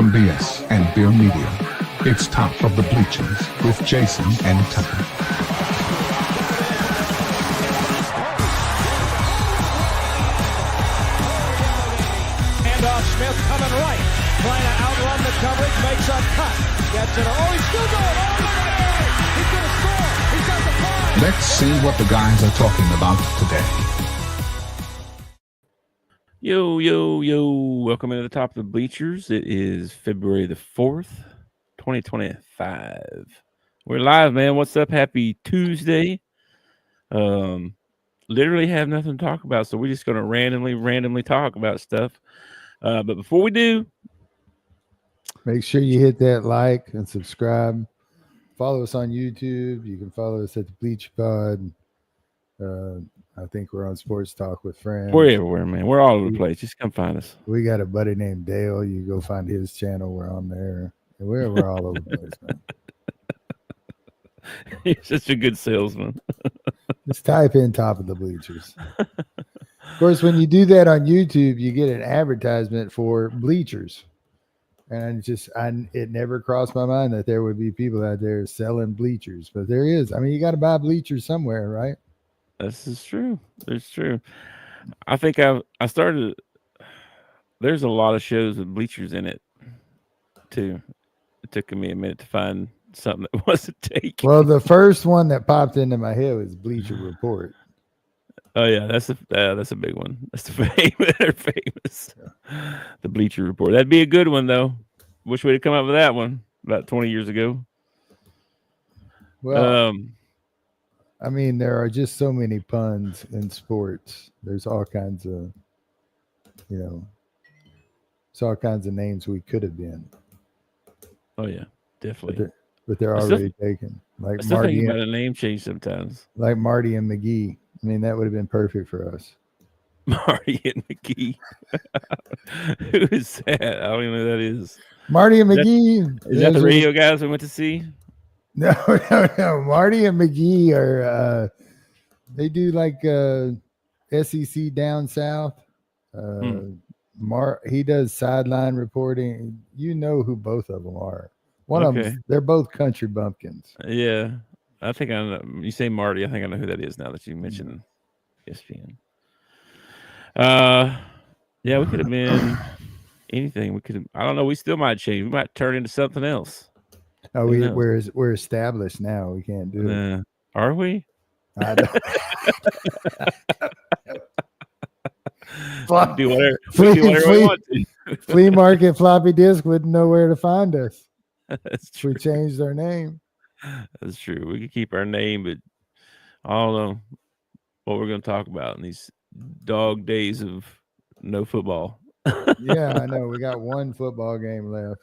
from BS and Beer Media. It's Top of the Bleachers with Jason and Tucker. Smith coming right, trying to outrun the coverage, makes a cut, gets it. Oh, he's still going all the way. He's going to score. He's got the ball. Let's see what the guys are talking about today. Yo. Welcome into the Top of the Bleachers. It is February the 4th, 2025. We're live, man. What's up? Happy Tuesday. Literally have nothing to talk about, so we're just going to randomly talk about stuff. But before we do, make sure you hit that like and subscribe. Follow us on YouTube. You can follow us at the Bleachers Pod. I think we're on Sports Talk with Friends. we're everywhere, man. We're all over the place. Just come find us. We got a buddy named Dale. You go find his channel. We're on there. We're all over the place, man. You're such a good salesman. Just type in Top of the Bleachers. Of course, when you do that on YouTube, you get an advertisement for bleachers. And it never crossed my mind that there would be people out there selling bleachers. But there is. I mean, you got to buy bleachers somewhere, right? This is true. It's true. I think I started. There's a lot of shows with bleachers in it, too. It took me a minute to find something that wasn't taken. Well, the first one that popped into my head was Bleacher Report. Oh yeah, that's a big one. That's the famous. The Bleacher Report. That'd be a good one though. Wish we'd have come up with that one about 20 years ago. Well, I mean, there are just so many puns in sports. There's all kinds of, there's all kinds of names we could have been. Oh yeah, definitely. But they're already taken. Like Marty about a name change sometimes. Like Marty and McGee. I mean, that would have been perfect for us. Marty and McGee. Who is that? I don't even know who that is. Marty and McGee. Is that the radio guys we went to see? No. Marty and McGee are they do like SEC down south. He does sideline reporting. You know who both of them are. One of them, they're both country bumpkins. Yeah. I think I know. You say Marty, I think I know who that is now that you mentioned ESPN. Yeah, we could have been anything. We could have, I don't know, we still might change. We might turn into something else. Oh, we're established now. We can't do it. Are we? I don't. do whatever we want to. Flea market floppy disk wouldn't know where to find us. That's true. We changed our name. That's true. We could keep our name, but I don't know what we're going to talk about in these dog days of no football. Yeah, I know. We got one football game left.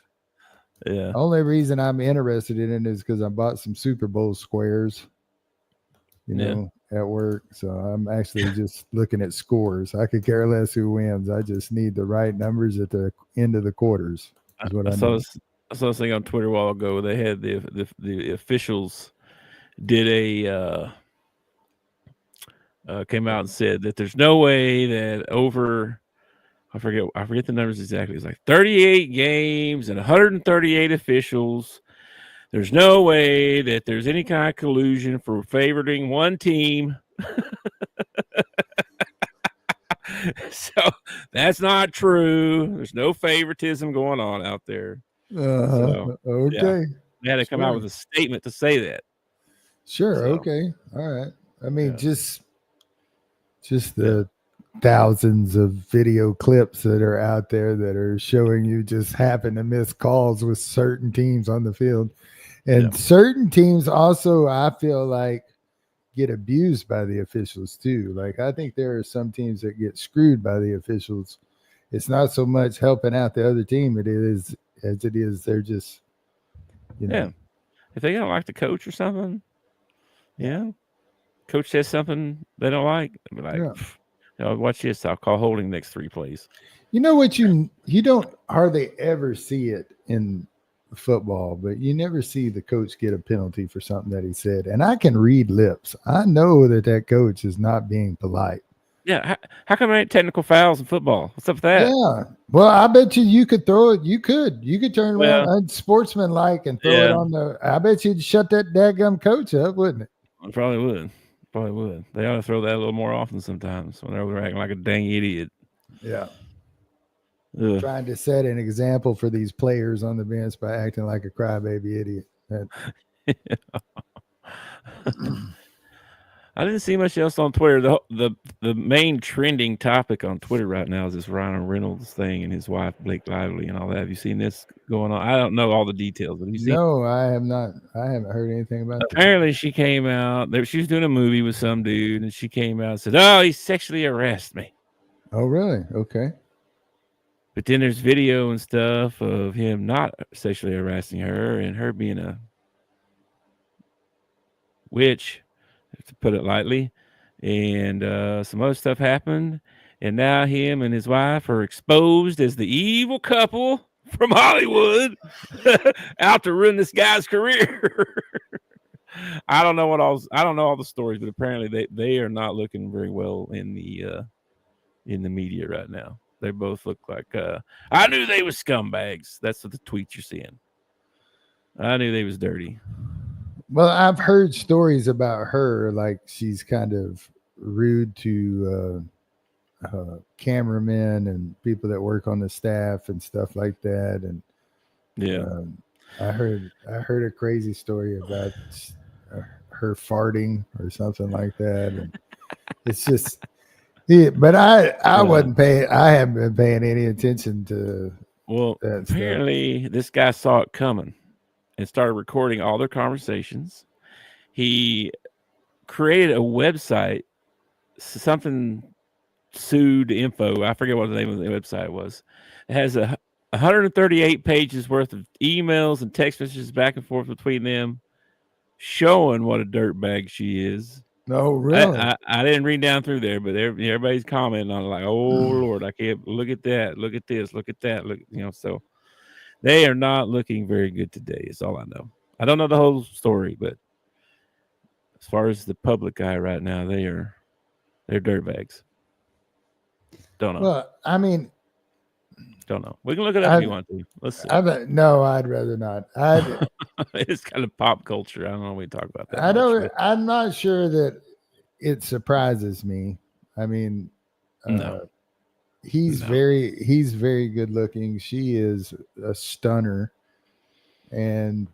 Yeah. The only reason I'm interested in it is because I bought some Super Bowl squares, at work. So I'm actually just looking at scores. I could care less who wins. I just need the right numbers at the end of the quarters. Is what I know. I saw this thing on Twitter a while ago. They had the officials did came out and said that there's no way that over I forget the numbers exactly. It's like 38 games and 138 officials. There's no way that there's any kind of collusion for favoriting one team. So that's not true. There's no favoritism going on out there. Okay. Yeah. They had to come out with a statement to say that. Sure. So. Okay. All right. I mean, just the thousands of video clips that are out there that are showing you just happen to miss calls with certain teams on the field. And certain teams also, I feel like, get abused by the officials too. Like, I think there are some teams that get screwed by the officials. It's not so much helping out the other team they're just, if they don't like the coach or something, coach says something they don't like, I'll be like, watch this, I'll call holding next 3 plays. You know what, you don't hardly ever see it in football, but you never see the coach get a penalty for something that he said. And I can read lips. I know that coach is not being polite. Yeah. How come there ain't technical fouls in football? What's up with that? Yeah. Well, I bet you could throw it. You could turn around Well, unsportsmanlike and throw it on the. I bet you'd shut that daggum coach up, wouldn't it? I probably would. Probably would. They ought to throw that a little more often sometimes when they're over acting like a dang idiot. Yeah. Ugh. Trying to set an example for these players on the bench by acting like a crybaby idiot. I didn't see much else on Twitter. The main trending topic on Twitter right now is this Ryan Reynolds thing and his wife Blake Lively and all that. Have you seen this going on? I don't know all the details, but have you seen? No, I have not. I haven't heard anything about that. Apparently, she came out. She was doing a movie with some dude, and she came out and said, "Oh, he sexually harassed me." Oh, really? Okay. But then there's video and stuff of him not sexually harassing her and her being a witch, to put it lightly. And some other stuff happened. And now him and his wife are exposed as the evil couple from Hollywood out to ruin this guy's career. I don't know all the stories, but apparently they are not looking very well in the media right now. They both look like I knew they was scumbags. That's what the tweets you're seeing. I knew they was dirty. Well, I've heard stories about her, like she's kind of rude to cameramen and people that work on the staff and stuff like that. And yeah, I heard a crazy story about her farting or something like that. And it's just. Yeah, but I wasn't paying. I haven't been paying any attention to. Well, apparently this guy saw it coming and started recording all their conversations. He created a website, something sued info. I forget what the name of the website was. It has 138 pages worth of emails and text messages back and forth between them, showing what a dirtbag she is. No, really? I didn't read down through there, but everybody's commenting on it like, oh Lord, I can't look at that, look at this, look at that, look, so they are not looking very good today, is all I know. I don't know the whole story, but as far as the public eye right now, they're dirtbags. Don't know. Well, I mean, don't know. We can look it up if you want to. Let's see. No, I'd rather not. It's kind of pop culture. I don't know. We talk about that. I'm not sure that it surprises me. I mean, no. He's very good looking. She is a stunner. And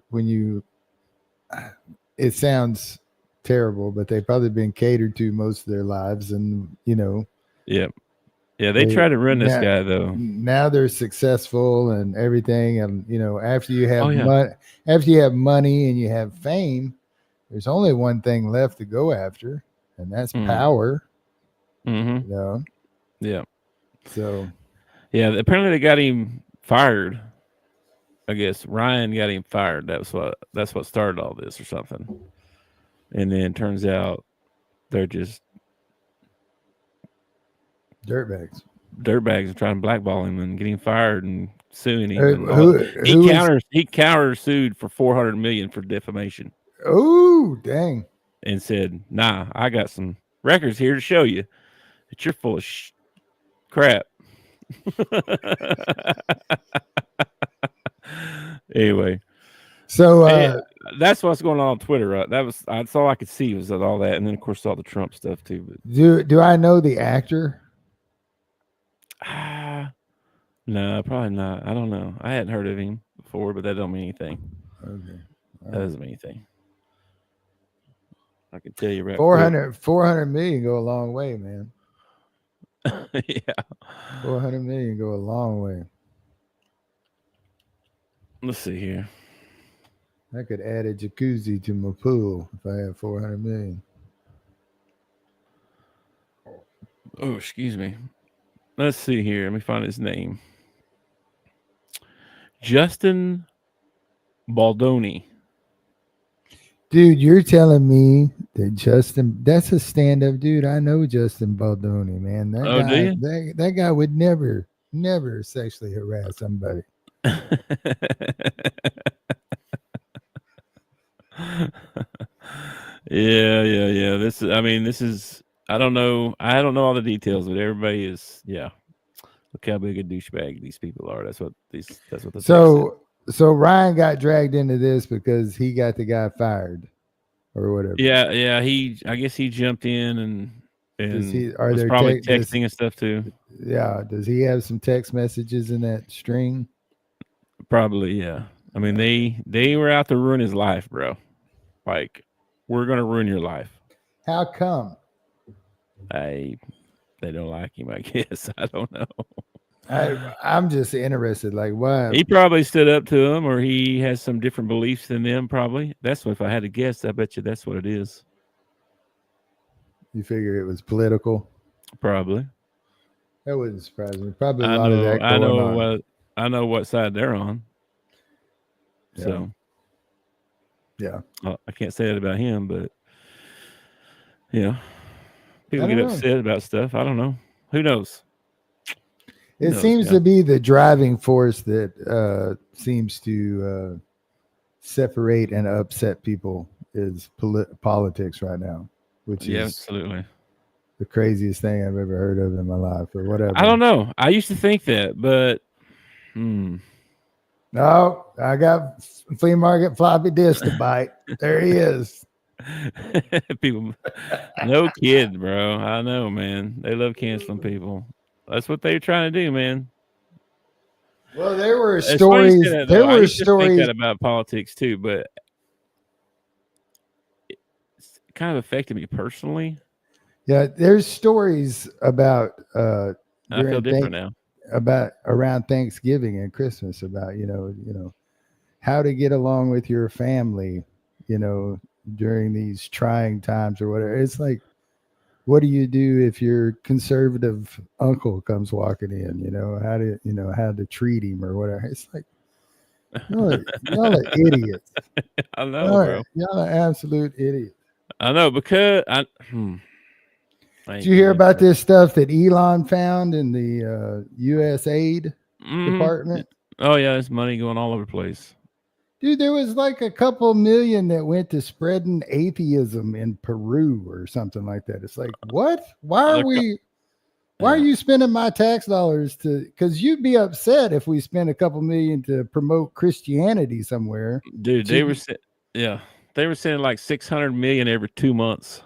it sounds terrible, but they've probably been catered to most of their lives, and Yep. Yeah, they try to run this guy though. Now they're successful and everything, and after you have money and you have fame, there's only one thing left to go after, and that's power. Mm-hmm. Yeah. So. Yeah, apparently they got him fired. I guess Ryan got him fired. That's what started all this or something. And then turns out they're just dirtbags and trying to blackball him and get him fired and suing him. He counter-sued for $400 million for defamation. Oh, dang! And said, "Nah, I got some records here to show you that you're full of crap." Anyway, so that's what's going on Twitter, right? That's all I could see was all that, and then of course all the Trump stuff too. But do I know the actor? No, probably not. I don't know. I hadn't heard of him before, but that don't mean anything. Okay, that doesn't mean anything. I can tell you right. 400 million go a long way, man. Yeah, 400 million go a long way. Let's see here. I could add a jacuzzi to my pool if I had 400 million. Oh, excuse me. Let's see here. Let me find his name. Justin Baldoni. Dude, you're telling me that that's a stand-up dude. I know Justin Baldoni, man. That guy would never sexually harass somebody. Yeah. This is I don't know. I don't know all the details, but everybody is. Yeah. Look how big a douchebag these people are. That's what the text said. So Ryan got dragged into this because he got the guy fired or whatever. Yeah. I guess he jumped in and was probably texting and stuff too. Yeah. Does he have some text messages in that string? Probably, yeah. I mean, they were out to ruin his life, bro. Like, we're gonna ruin your life. How come? They don't like him, I guess. I don't know. I'm just interested. Like, why? He probably stood up to them, or he has some different beliefs than them. Probably. That's what. If I had to guess, I bet you that's what it is. You figure it was political? Probably. That wouldn't surprise me. Probably a lot of that going on. I know what side they're on. Yeah. So, yeah. Well, I can't say that about him, but yeah, people get upset about stuff. I don't know. Who knows? It seems to be the driving force that seems to separate and upset people is politics right now, which is absolutely the craziest thing I've ever heard of in my life, or whatever. I don't know. I used to think that, but no, I got flea market floppy disk to bite. There he is. People, no kid, bro. I know, man. They love canceling people. That's what they're trying to do, man. Well, there were stories. There were stories think that about politics too, but it kind of affected me personally. Yeah, there's stories about. I feel different now. About around Thanksgiving and Christmas, about how to get along with your family, during these trying times or whatever. It's like, what do you do if your conservative uncle comes walking in? How to treat him or whatever. It's like, y'all are idiots. I know, bro. Y'all are absolute idiots. I know, because Did you hear about this stuff that Elon found in the U.S. aid department? Oh, yeah, there's money going all over the place. Dude, there was like a couple million that went to spreading atheism in Peru or something like that. It's like, what? Why are you spending my tax dollars because you'd be upset if we spent a couple million to promote Christianity somewhere. Dude, they were sending like 600 million every 2 months.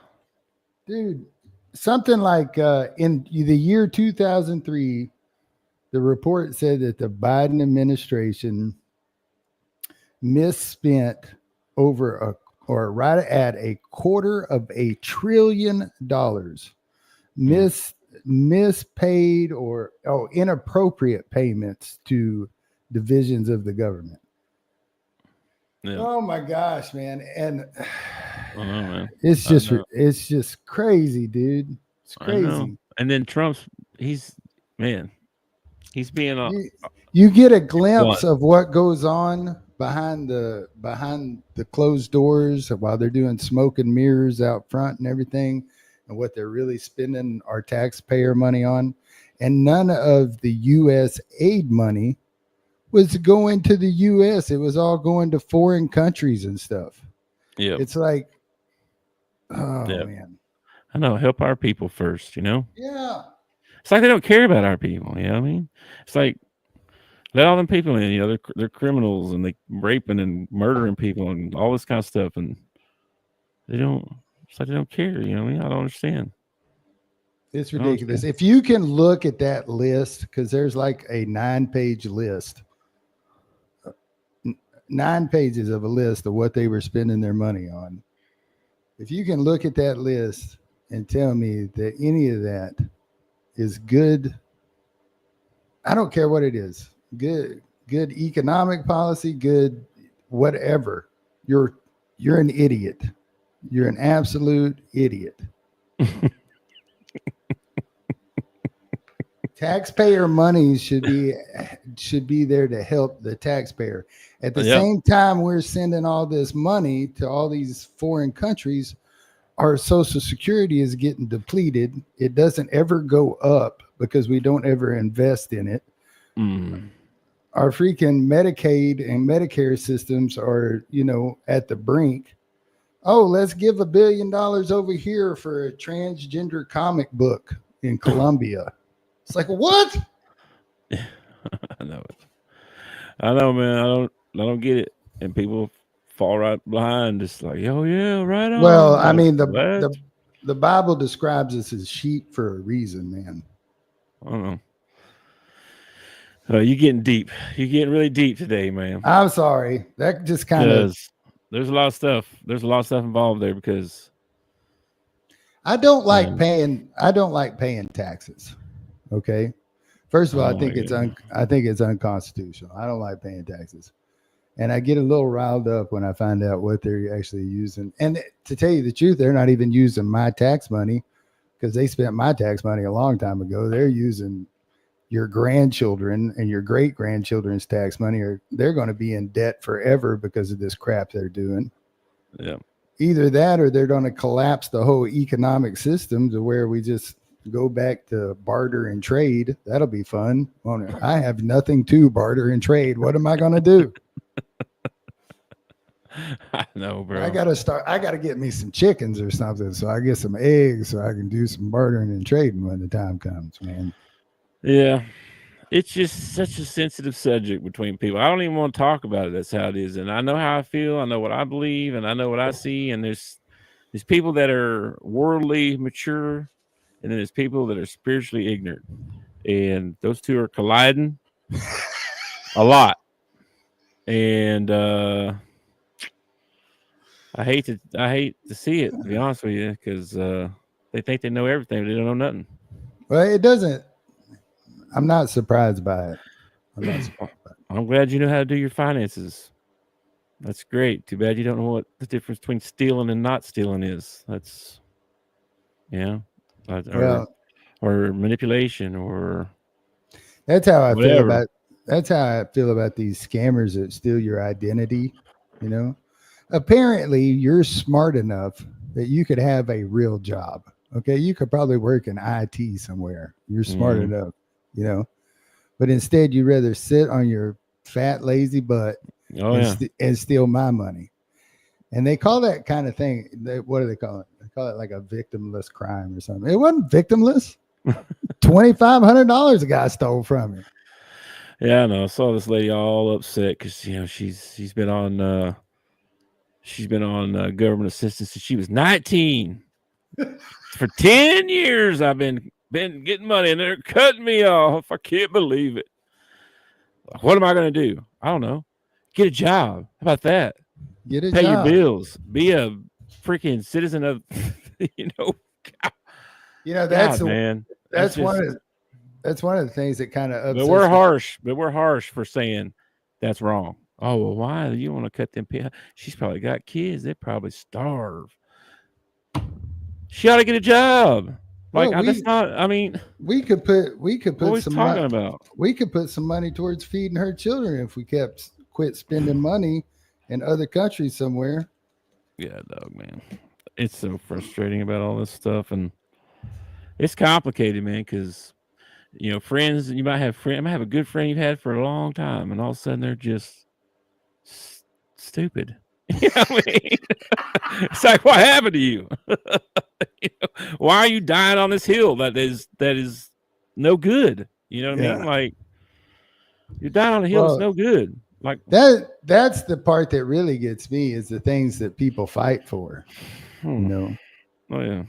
Dude, something like in the year 2003, the report said that the Biden administration misspent right at $250 billion, mispaid or inappropriate payments to divisions of the government. Yeah. Oh my gosh, man. And man. It's just crazy, dude. It's crazy. And then Trump's he's being you get a glimpse of what goes on behind the closed doors while they're doing smoke and mirrors out front and everything, and what they're really spending our taxpayer money on. And none of the U.S. aid money was going to the U.S. It was all going to foreign countries and stuff. Yeah. It's like, man. I know. Help our people first, Yeah. It's like they don't care about our people. You know what I mean? It's like, let all them people in, they're criminals and they raping and murdering people and all this kind of stuff. And it's like they don't care. You know what I mean? I don't understand. It's ridiculous. If you can look at that list, because there's like a 9-page list, 9 pages of a list of what they were spending their money on. If you can look at that list and tell me that any of that is good, I don't care what it is. Good economic policy, good whatever. You're an idiot. You're an absolute idiot. Taxpayer money should be there to help the taxpayer. At the same time, we're sending all this money to all these foreign countries. Our Social Security is getting depleted. It doesn't ever go up because we don't ever invest in it. Our freaking Medicaid and Medicare systems are, at the brink. oh, let's give $1 billion over here for a transgender comic book in Colombia. It's like, what? I know it. I know, man. I don't get it, and people fall right behind, just like, oh yeah, right on. Well, I mean, What? the Bible describes us as sheep for a reason, man. I don't know. You're getting deep. You're getting really deep today, man. I'm sorry. That just kind of. There's a lot of stuff. There's a lot of stuff involved there because I don't like paying taxes. Okay. First of all, I think it's unconstitutional. I don't like paying taxes. And I get a little riled up when I find out what they're actually using. And to tell you the truth, they're not even using my tax money because they spent my tax money a long time ago. They're using your grandchildren and your great grandchildren's tax money, or they're going to be in debt forever because of this crap they're doing. Yeah. Either that or they're going to collapse the whole economic system to where we just go back to barter and trade. That'll be fun. I have nothing to barter and trade. What am I going to do? I know, bro. I got to get me some chickens or something. So I get some eggs so I can do some bartering and trading when the time comes, man. Yeah. It's just such a sensitive subject between people. I don't even want to talk about it. That's how it is. And I know how I feel. I know what I believe, and I know what I see. And there's people that are worldly mature, and then there's people that are spiritually ignorant. And those two are colliding a lot. And I hate to see it, to be honest with you, because they think they know everything, but they don't know nothing. Well, it doesn't. I'm not surprised by it. I'm glad you know how to do your finances. That's great. Too bad you don't know what the difference between stealing and not stealing is. That's, or manipulation, or that's how I whatever. feel about. That's how I feel about these scammers that steal your identity. You know, apparently you're smart enough that you could have a real job. Okay, you could probably work in IT somewhere. You're smart enough. You know, but instead you'd rather sit on your fat, lazy butt and steal my money. And they call that kind of thing. What do they call it? They call it like a victimless crime or something. It wasn't victimless. $2,500 a guy stole from me. Yeah, I know. I saw this lady all upset because she's been on government assistance since she was 19. For 10 years, I've been getting money, and they're cutting me off. I can't believe it. What am I going to do? I don't know. Get a job. How about that? Get a Pay job. your bills. Be a freaking citizen of, That's man. one of the things that kind of upsets. But we're harsh for saying that's wrong. Oh, well, why? You want to cut them people? She's probably got kids. They probably starve. She ought to get a job. Like, that's not. I mean, we could put what some talking money, about. We could put some money towards feeding her children if we quit spending money in other countries somewhere. Yeah, dog, man. It's so frustrating about all this stuff, and it's complicated, man. Because friends, you might have a good friend you've had for a long time, and all of a sudden they're just stupid. You know what I mean? It's like, what happened to you? Why are you dying on this hill that is no good? You know what I mean? Like, you're dying on a hill that's no good. Like that's the part that really gets me is the things that people fight for. Oh yeah.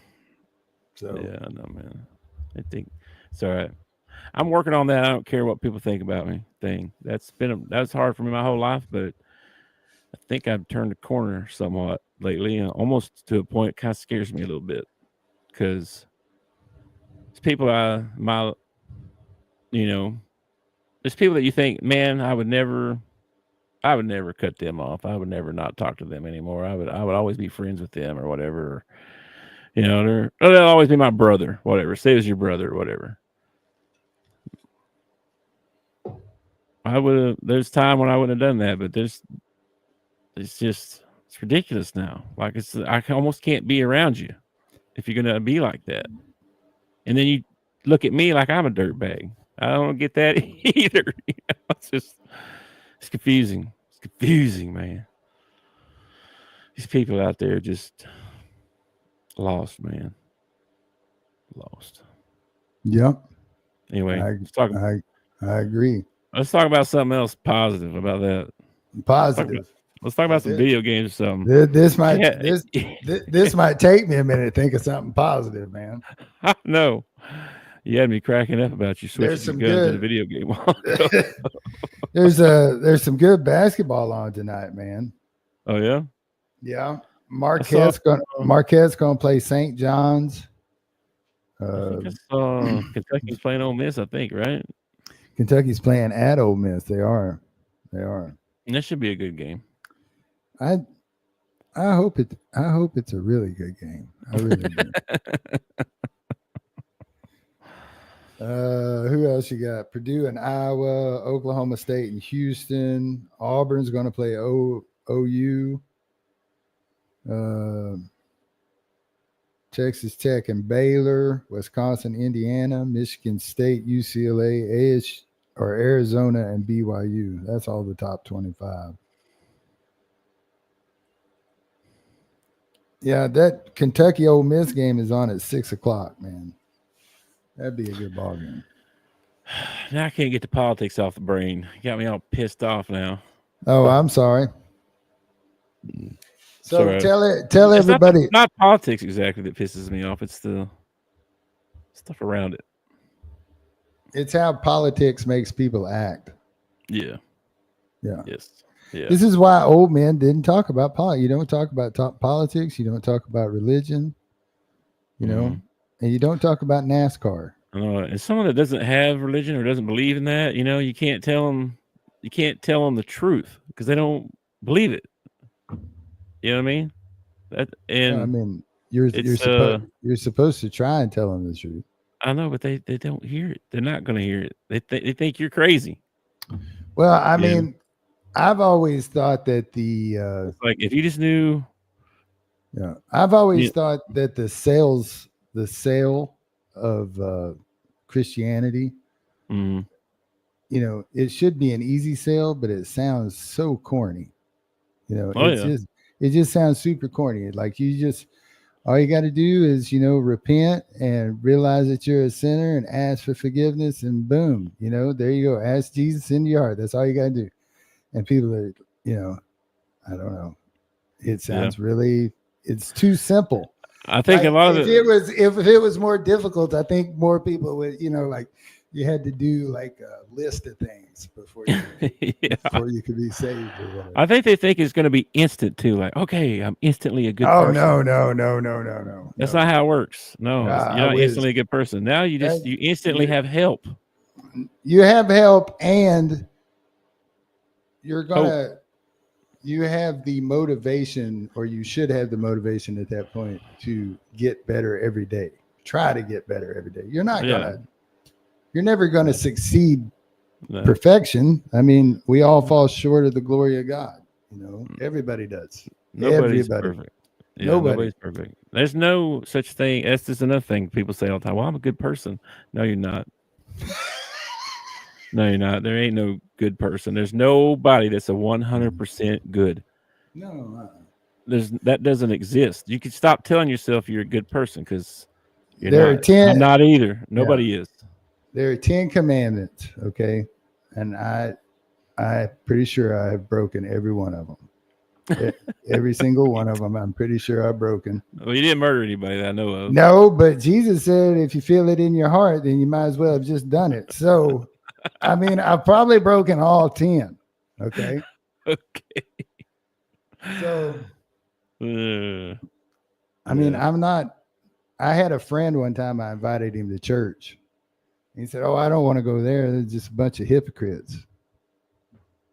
So yeah, I know, man. I think it's all right. I'm working on that. I don't care what people think about me thing. That's hard for me my whole life, but I think I've turned the corner somewhat lately, almost to a point it kind of scares me a little bit, because it's people there's people that you think, man, I would never cut them off. I would never not talk to them anymore. I would always be friends with them or whatever. They'll always be my brother, whatever. Say it was your brother or whatever. There's time when I wouldn't have done that, but it's ridiculous now. Like, I almost can't be around you if you're gonna be like that. And then you look at me like I'm a dirtbag. I don't get that either. It's confusing. It's confusing, man. these people out there just lost, man. Lost. Yep. Anyway, I agree. let's talk about something else positive about that. Positive. Let's talk about some video games or something. This might take me a minute to think of something positive, man. No. You had me cracking up about you switching your guns in a video game. There's some good basketball on tonight, man. Oh yeah? Yeah. Marquette's gonna play St. John's. Kentucky's playing Ole Miss, I think, right? Kentucky's playing at Ole Miss. They are. And that should be a good game. I hope it's a really good game. I really do. Who else you got? Purdue and Iowa, Oklahoma State and Houston. Auburn's going to play OU. Texas Tech and Baylor, Wisconsin, Indiana, Michigan State, UCLA, Arizona and BYU. That's all the top 25. Yeah, that Kentucky Ole Miss game is on at 6:00, man. That'd be a good ball game. Now I can't get the politics off the brain. You got me all pissed off now. Oh, I'm sorry. So Sorry. tell everybody. It's not politics exactly that pisses me off. It's the stuff around it. It's how politics makes people act. Yeah. Yeah. Yes. Yeah. This is why old men didn't talk about politics. You don't talk about politics. You don't talk about religion. You know, and you don't talk about NASCAR. And someone that doesn't have religion or doesn't believe in that, you know, you can't tell them the truth because they don't believe it. You know what I mean? I mean, you're supposed to try and tell them the truth. I know, but they don't hear it. They're not going to hear it. They think you're crazy. Well, I mean, I've always thought that it's like if you just knew. Yeah, I've always thought that the sale of Christianity, you know, it should be an easy sale, but it sounds so corny. You know, it just sounds super corny. Like all you got to do is, you know, repent and realize that you're a sinner and ask for forgiveness, and boom, you know, there you go. Ask Jesus into your heart. That's all you got to do. And people are, you know, I don't know. It sounds really. It's too simple. I think a lot of if it was more difficult, I think more people would, you know, like you had to do like a list of things before you could be saved or whatever. I think they think it's going to be instant too. Like, okay, I'm instantly a good person. No. That's not how it works. No, you're not instantly a good person. Now you instantly have help. You have help, and you have the motivation, or you should have the motivation at that point to get better every day. Try to get better every day. You're never going to succeed perfection. I mean, we all fall short of the glory of God. You know, everybody does. Nobody's perfect. Yeah, nobody's perfect. There's no such thing. That's just another thing people say all the time. Well, I'm a good person. No, you're not. No, you're not. There ain't no good person. There's nobody that's a 100% good. No. That doesn't exist. You can stop telling yourself you're a good person because I'm not either. Nobody is. There are 10 commandments, okay? And I'm pretty sure I have broken every one of them. Every single one of them, I'm pretty sure I've broken. Well, you didn't murder anybody that I know of. No, but Jesus said if you feel it in your heart, then you might as well have just done it. So, I mean, I've probably broken all 10, okay? Okay. So, I mean, I had a friend one time, I invited him to church. He said, "Oh, I don't want to go there. There's just a bunch of hypocrites."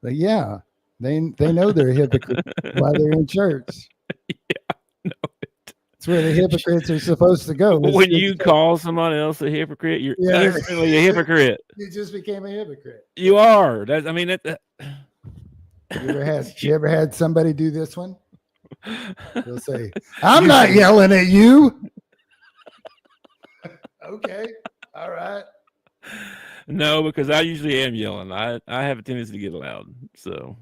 But yeah, they know they're hypocrites while they're in church. Yeah, no. It's where the hypocrites are supposed to go. When you call someone else a hypocrite, you're instantly a hypocrite. You just became a hypocrite. You are. You ever had somebody do this one? They'll say, "I'm not yelling at you." Okay. All right. No, because I usually am yelling. I have a tendency to get loud. So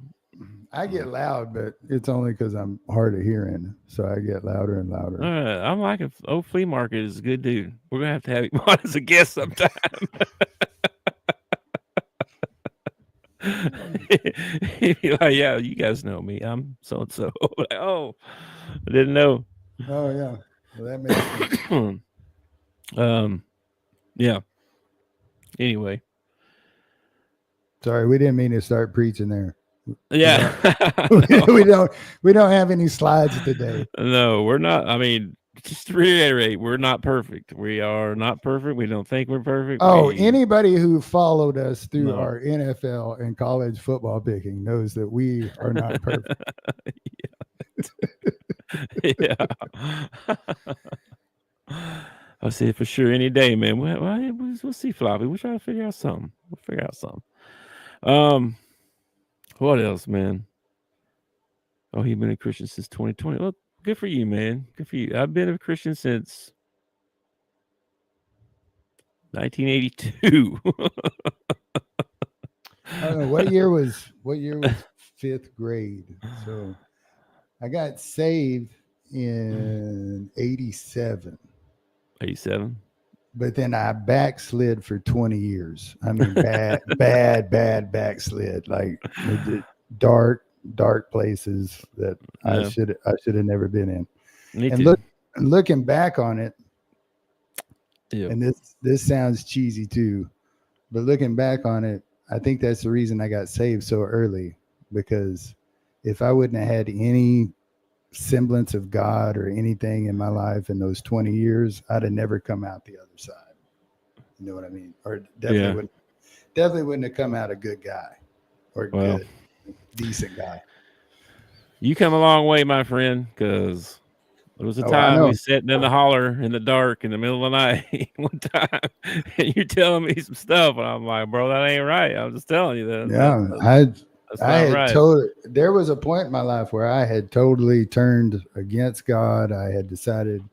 I get loud, but it's only because I'm hard of hearing, so I get louder and louder. I'm like an old flea market is a good dude. We're gonna have to have him on as a guest sometime. He'd be like, yeah, you guys know me. I'm so and so. Like, oh, I didn't know. Oh yeah, well, that makes sense. Yeah. Anyway, sorry, we didn't mean to start preaching there. yeah. we don't have any slides today. No, we're not. I mean, just to reiterate, we're not perfect. We are not perfect. We don't think we're perfect. Oh, anybody who followed us through No. our NFL and college football picking knows that we are not perfect. Yeah. I'll see it for sure any day, man. We'll see, Floppy. We'll try to figure out something. We'll figure out something. What else, man? Oh, he's been a Christian since 2020. Well, good for you, man. Good for you. I've been a Christian since 1982. I don't know what year was fifth grade. So I got saved in 87. 87. But then I backslid for 20 years. I mean, bad backslid. Like dark places that I should have never been in. Me and too. Looking back on it, Yeah. and this sounds cheesy too, but looking back on it, I think that's the reason I got saved so early, because if I wouldn't have had any semblance of God or anything in my life in those 20 years, I'd have never come out the other side. You know what I mean? Or definitely wouldn't have come out a good guy or good, decent guy. You come a long way, my friend, because there was a time we sitting in the holler in the dark in the middle of the night one time, and you're telling me some stuff, and I'm like, bro, that ain't right. I'm just telling you that. Yeah, there was a point in my life where I had totally turned against God. I had decided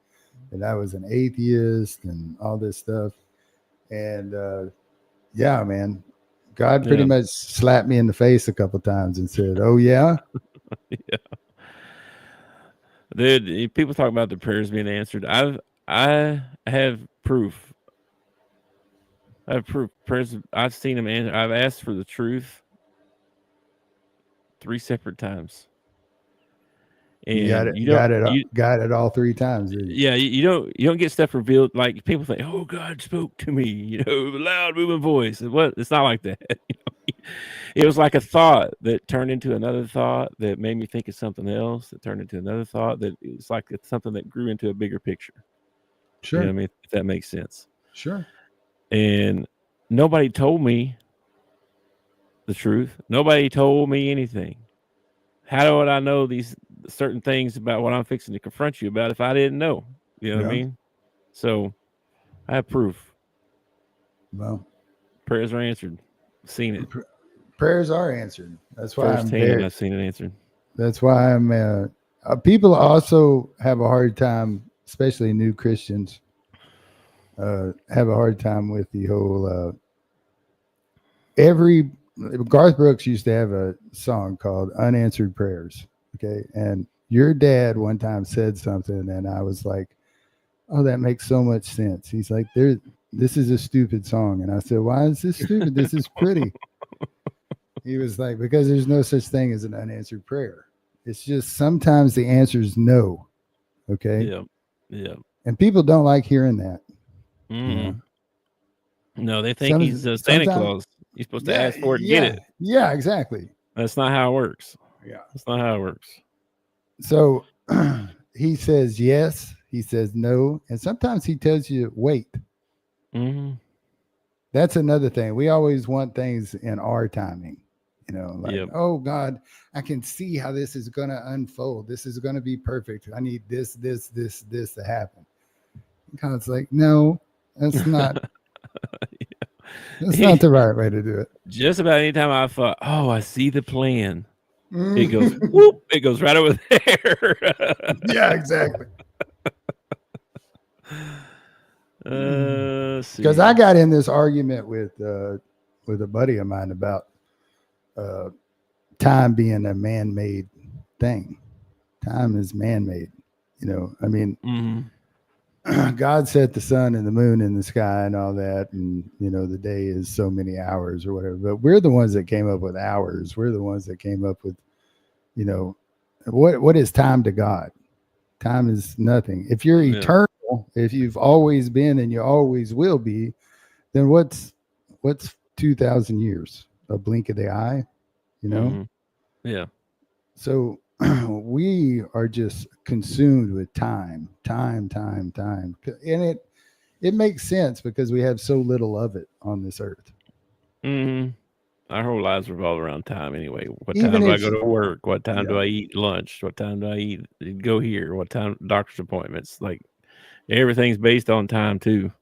that I was an atheist and all this stuff. And yeah, man, God pretty much slapped me in the face a couple of times and said, "Oh yeah." Yeah. Dude, people talk about the prayers being answered. I have proof. I have proof. Prayers, I've seen them answered. I've asked for the truth 3 separate times. And you got it all 3 times. Yeah, you don't get stuff revealed. Like people think, "Oh, God spoke to me," loud moving voice. It's not like that. It was like a thought that turned into another thought that made me think of something else that turned into another thought that it's like it's something that grew into a bigger picture. Sure. You know what I mean? If that makes sense. Sure. And nobody told me the truth. Nobody told me anything. How would I know these certain things about what I'm fixing to confront you about if I didn't know? You know what I mean? So I have proof. Well, prayers are answered. Seen it. Prayers are answered. That's why I've seen it answered. That's why I'm. People also have a hard time, especially new Christians, have a hard time with the whole. Garth Brooks used to have a song called "Unanswered Prayers." Okay, and your dad one time said something, and I was like, "Oh, that makes so much sense." He's like, "This is a stupid song," and I said, "Why is this stupid? This is pretty." He was like, "Because there's no such thing as an unanswered prayer. It's just sometimes the answer is no." Okay. Yeah. Yeah. And people don't like hearing that. Mm. You know? No, they think he's Santa Claus. You're supposed to ask for it and get it. Yeah, exactly. That's not how it works. Yeah. That's not how it works. So he says yes, he says no, and sometimes he tells you wait. Mm-hmm. That's another thing. We always want things in our timing. Like, oh God, I can see how this is going to unfold. This is going to be perfect. I need this to happen. And God's like, no, that's not. That's not the right way to do it. Just about any time I thought, oh, I see the plan. It goes, whoop, it goes right over there. Yeah, exactly. Because I got in this argument with a buddy of mine about time being a man-made thing. Time is man-made. I mean, God set the sun and the moon in the sky and all that, and the day is so many hours or whatever. But we're the ones that came up with hours. We're the ones that came up with, what is time to God? Time is nothing. If you're eternal, if you've always been and you always will be, then what's 2,000 years? A blink of the eye, Yeah. So we are just consumed with time, and it makes sense because we have so little of it on this earth. Our whole lives revolve around time anyway. What Even time do I if go to work? What time do I eat lunch? What time do I go here? What time doctor's appointments? Like everything's based on time too.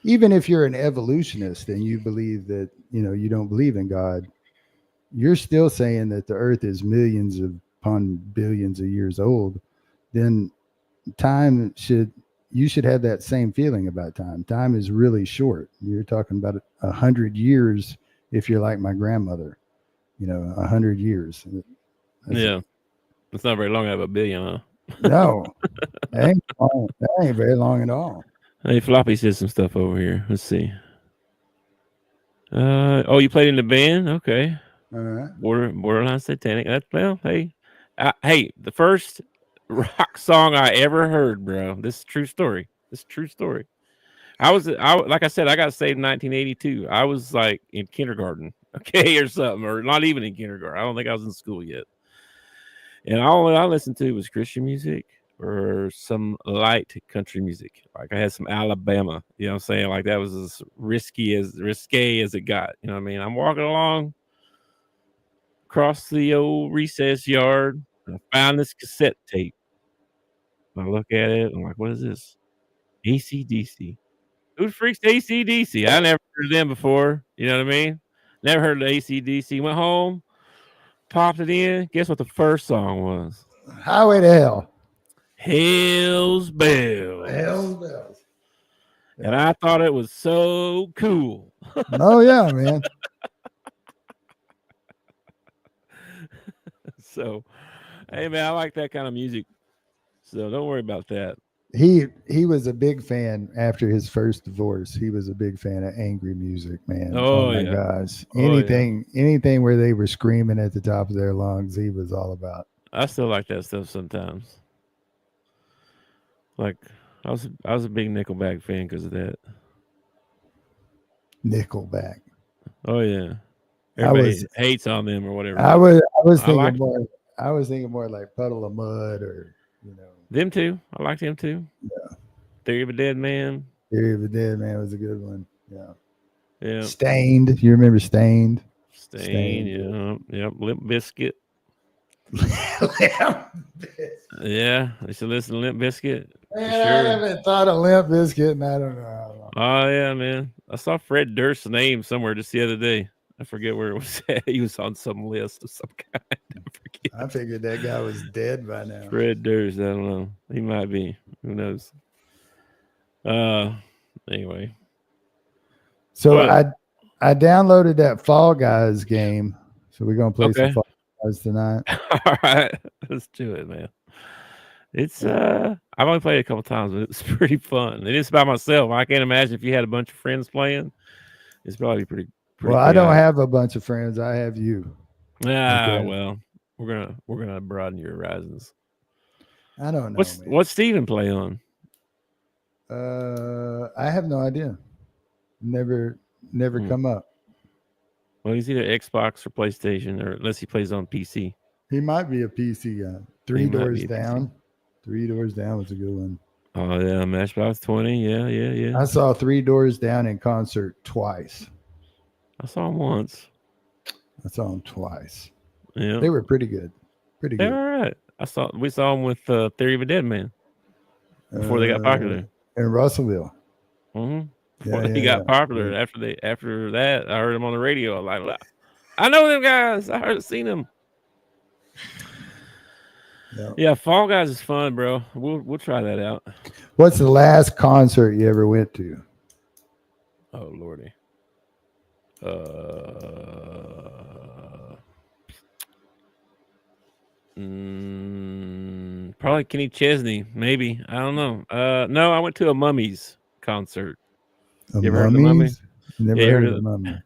Even if you're an evolutionist and you believe that, you don't believe in God, you're still saying that the earth is millions upon billions of years old, then you should have that same feeling about time. Time is really short. You're talking about 100 years if you're like my grandmother, 100 years. It's not very long. I have a billion, huh? No, that ain't very long at all. Hey, Floppy said some stuff over here. Let's see. You played in the band? Okay. All right. Borderline satanic. Hey, the first rock song I ever heard, bro. This is true story. I like I said, I got saved in 1982. I was like in kindergarten, okay, or something, or not even in kindergarten. I don't think I was in school yet. And all I listened to was Christian music or some light country music. Like I had some Alabama, you know what I'm saying? Like that was as risque as it got. You know what I mean? I'm walking along across the old recess yard. And I found this cassette tape. I look at it. I'm like, what is this? AC/DC. Who freaks AC/DC? I never heard of them before. You know what I mean? Never heard of AC/DC. Went home, popped it in. Guess what the first song was? Highway to Hell. Hell's Bells. Hell's Bells. And I thought it was so cool. Oh, yeah, man. So, hey, man, I like that kind of music. So don't worry about that. He was a big fan after his first divorce. He was a big fan of angry music, man. Oh my gosh. Anything where they were screaming at the top of their lungs, he was all about. I still like that stuff sometimes. Like I was a big Nickelback fan because of that. Nickelback. Oh yeah. Everybody hates on them or whatever. I was thinking more like Puddle of Mud or them too. I liked him too. Yeah. Theory of a Dead Man. Theory of a Dead Man was a good one. Yeah. Yeah. Stained. You remember Stained? Stained. Yeah. Yep. Limp Bizkit. Yeah. I used to listen to Limp Bizkit. Man, sure. I haven't thought of Limp Bizkit and I don't know how long. Oh yeah, man. I saw Fred Durst's name somewhere just the other day. I forget where it was at. He was on some list of some kind. I figured that guy was dead by now. Fred Durst, I don't know. He might be. Who knows? Anyway. So I downloaded that Fall Guys game. So we're gonna play some Fall Guys tonight. All right. Let's do it, man. It's I've only played it a couple times, but it's pretty fun. It is by myself. I can't imagine if you had a bunch of friends playing. It's probably pretty well, I don't have a bunch of friends. I have you. Well, we're gonna broaden your horizons. I don't know. What's Steven play on? I have no idea. Never come up. Well, he's either Xbox or PlayStation, or unless he plays on PC. He might be a PC guy. Three Doors Down. 3 Doors Down was a good one. Oh yeah, Matchbox 20. Yeah. I saw 3 Doors Down in concert twice. I saw him once. I saw them twice. Yeah, they were pretty good. They're all right. We saw them with Theory of a Dead Man before they got popular in Russellville. Mm-hmm. Before they got popular. Yeah. After that, I heard them on the radio. I like, I know them guys. I seen them. Yeah, Fall Guys is fun, bro. We'll try that out. What's the last concert you ever went to? Oh Lordy. Probably Kenny Chesney, maybe. I don't know. No, I went to a Mummies concert. A You ever heard of the Mummies? Mummies? Never Yeah, heard of the Mummy.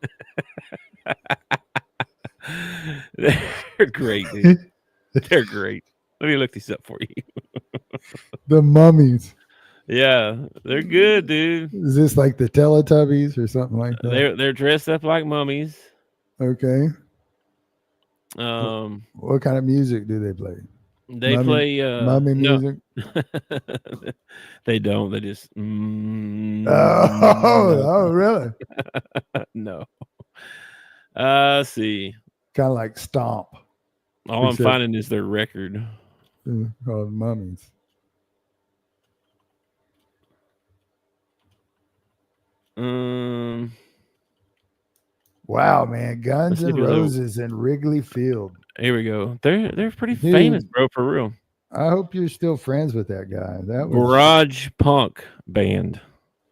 They're great, dude. They're great. Let me look these up for you. The Mummies. Yeah, they're good, dude. Is this like the Teletubbies or something like that? They're dressed up like mummies. Okay. Um, What kind of music do they play? they Mummy- play Mummy no, music? they don't. They just Oh, really? no. See. Kind of like Stomp. All I'm Except- finding is their record. Called Mummies. Wow, man. Guns Let's see N' if there's a- Roses in Wrigley Field. Here we go. They're pretty Dude. famous, bro, for real. I hope you're still friends with that guy. That was Garage punk band,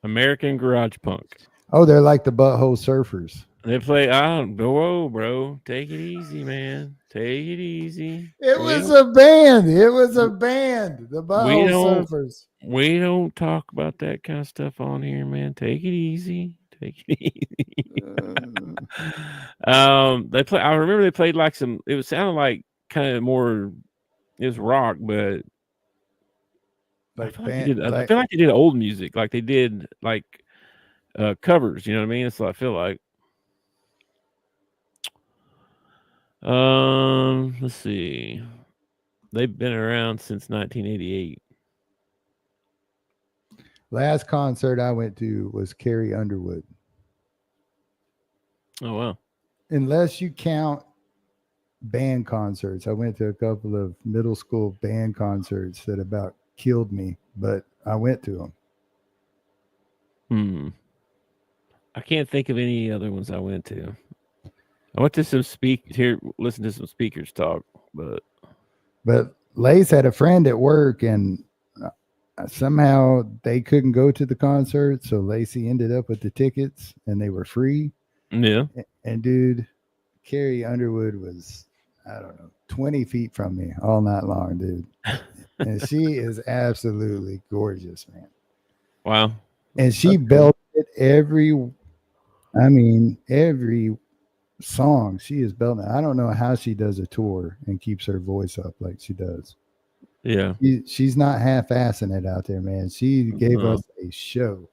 American garage punk. Oh, they're like the Butthole Surfers. They play. I don't. Whoa, bro. Take it easy, man. Take it easy. It was a band. It was a band. The Butthole don't- Surfers. We don't talk about that kind of stuff on here, man. Take it easy. Take it easy. They play. I remember they played like some. It was sounded like kind of more. It was rock, but Like I feel band, I feel like they did old music, like they did like covers. You know what I mean? That's what I feel like. Let's see. They've been around since 1988. last concert I went to was Carrie Underwood. Oh wow. Unless you count band concerts, I went to a couple of middle school band concerts that about killed me, but I went to them. I can't think of any other ones I went to. I went to some listen to some speakers talk, But Lace had a friend at work, and somehow they couldn't go to the concert, so Lacey ended up with the tickets, and they were free. yeah. And dude, Carrie Underwood was, I don't know, 20 feet from me all night long, dude. And she is absolutely gorgeous, man. Wow. And she belted every song she is belting. I don't know how she does a tour and keeps her voice up like she does. Yeah. She's not half-assing it out there, man. She gave us a show.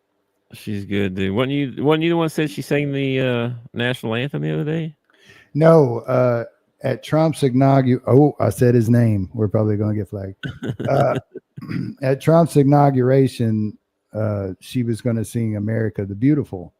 She's good, dude. Wasn't you the one that said she sang the national anthem the other day? No, at Trump's inauguration. Oh, I said his name. We're probably going to get flagged. At Trump's inauguration, she was going to sing "America the Beautiful,"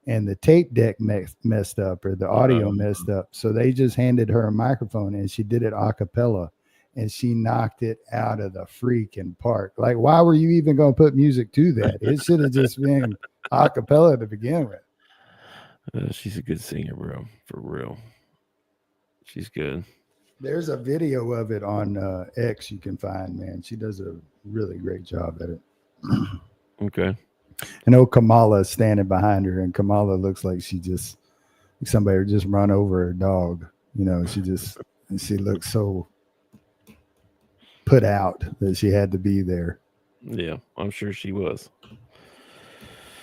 and the tape deck messed up, or the audio messed up. So they just handed her a microphone, and she did it a cappella, and she knocked it out of the freaking park. Like, why were you even going to put music to that? It should have just been a cappella to begin with. She's a good singer, bro. For real. She's good. There's a video of it on X you can find, man. She does a really great job at it. Okay. I know Kamala is standing behind her, and Kamala looks like somebody just run over her dog. You know, she looks so put out that she had to be there. Yeah, I'm sure she was.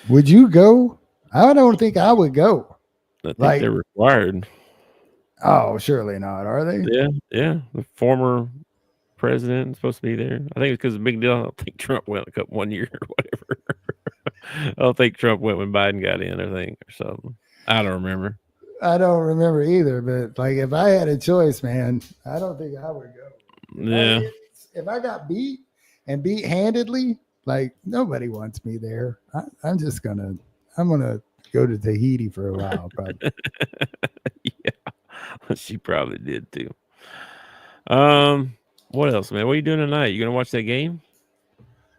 Would you go? I don't think I would go. I think Like- they're required. Oh, surely not. Are they? Yeah. The former president is supposed to be there. I think it's because of a big deal. I don't think Trump went one year or whatever. I don't think Trump went when Biden got in, I think, or something. I don't remember. I don't remember either, but like if I had a choice, man, I don't think I would go. Yeah. If I got beat and beat handedly, like nobody wants me there. I'm gonna go to Tahiti for a while, probably. Yeah. She probably did too. What else, man? What are you doing tonight? You gonna watch that game?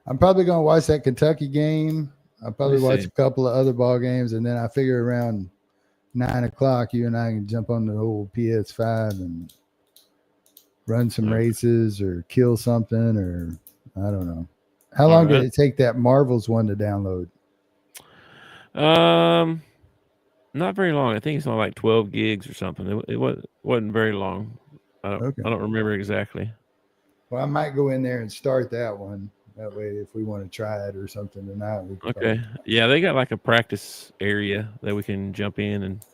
I'm probably gonna watch that Kentucky game. I'll probably Let me watch see. a couple of other ball games, and then I figure around 9:00, you and I can jump on the old PS5 and run some races or kill something, or I don't know. How long did it take that Marvels one to download? Not very long. I think it's on like 12 gigs or something. It wasn't very long. I Okay. don't remember exactly. Well, I might go in there and start that one. That way, if we want to try it or something tonight, we can Okay. Yeah, they got like a practice area that we can jump in and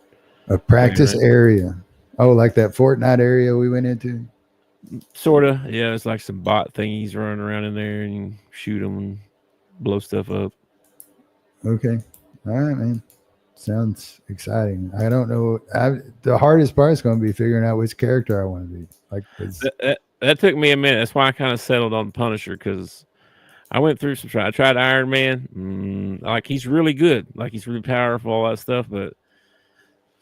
a practice around. area. Oh, like that Fortnite area we went into? Sort of. Yeah, it's like some bot thingies running around in there and you shoot them and blow stuff up. Okay. All right, man. Sounds exciting. I don't know. The hardest part is going to be figuring out which character I want to be. Like, That took me a minute. That's why I kind of settled on Punisher, because I went through some. I tried Iron Man. Like, he's really good. Like, he's really powerful, all that stuff. But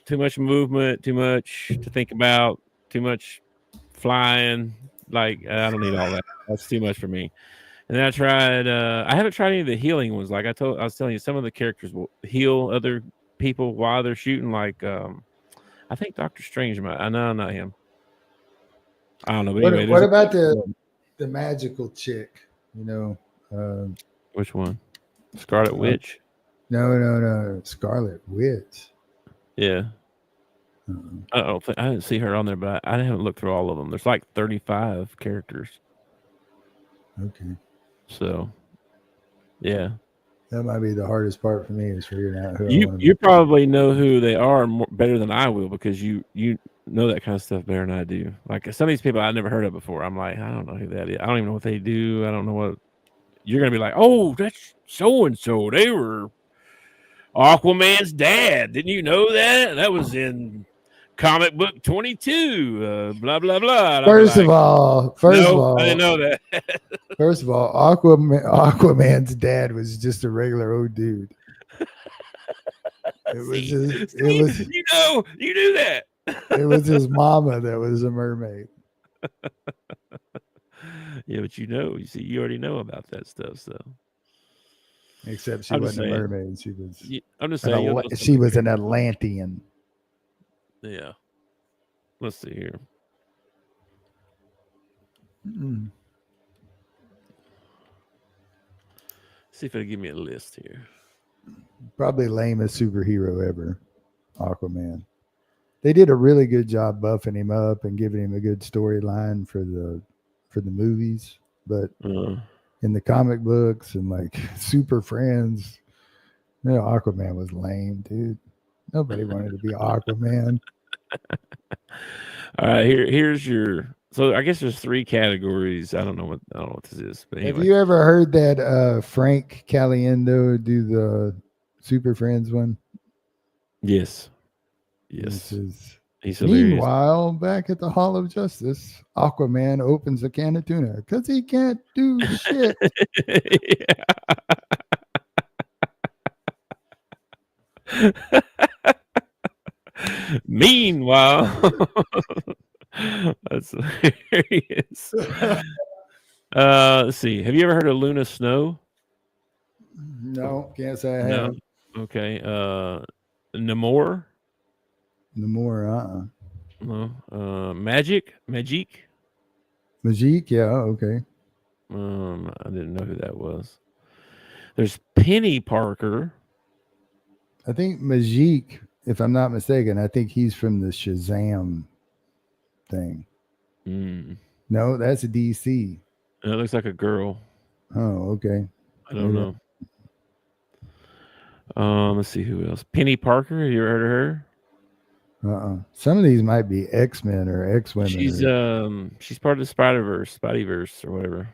too much movement, too much to think about, too much flying. Like, I don't need all that. That's too much for me. And then I tried. I haven't tried any of the healing ones. Like I was telling you, some of the characters will heal other people while they're shooting. Like, I think Doctor Strange might. I know, not him. I don't know. But anyway, what about the magical chick? You know, which one? Scarlet Witch? No. Scarlet Witch. Yeah. I didn't see her on there, but I haven't looked through all of them. There's like 35 characters. Okay. So, yeah. That might be the hardest part for me, is figuring out who You probably know who they are better than I will, because you know that kind of stuff better than I do. Like, some of these people I've never heard of before. I'm like, I don't know who that is. I don't even know what they do. I don't know what. You're going to be like, oh, that's so-and-so. They were Aquaman's dad. Didn't you know that? That was in comic book 22. Blah, blah, blah. First of all, I didn't know that. First of all, Aquaman's dad was just a regular old dude. You knew that. It was his mama that was a mermaid. Yeah, but you already know about that stuff. So, except she wasn't a mermaid. She was. I'm just saying. She was an Atlantean. Yeah. Let's see here. See if it'll give me a list here. Probably lamest superhero ever, Aquaman. They did a really good job buffing him up and giving him a good storyline for the movies, but in the comic books and like Super Friends, Aquaman was lame, dude. Nobody wanted to be Aquaman. All right, here's your. So I guess there's 3 categories. I don't know what this is. But anyway. Have you ever heard that Frank Caliendo do the Super Friends one? Yes. He's hilarious. Meanwhile, back at the Hall of Justice, Aquaman opens a can of tuna because he can't do shit. Meanwhile, that's hilarious. Let's see. Have you ever heard of Luna Snow? No, can't say I have. Okay. Namor. No. Magic. Yeah. Okay. I didn't know who that was. There's Penny Parker. I think Magic, if I'm not mistaken, I think he's from the Shazam thing. No, that's a DC. It looks like a girl. Oh, okay. I don't know. Let's see who else. Penny Parker. Have you ever heard of her? Some of these might be X-Men or X-Women. She's part of the Spideyverse or whatever.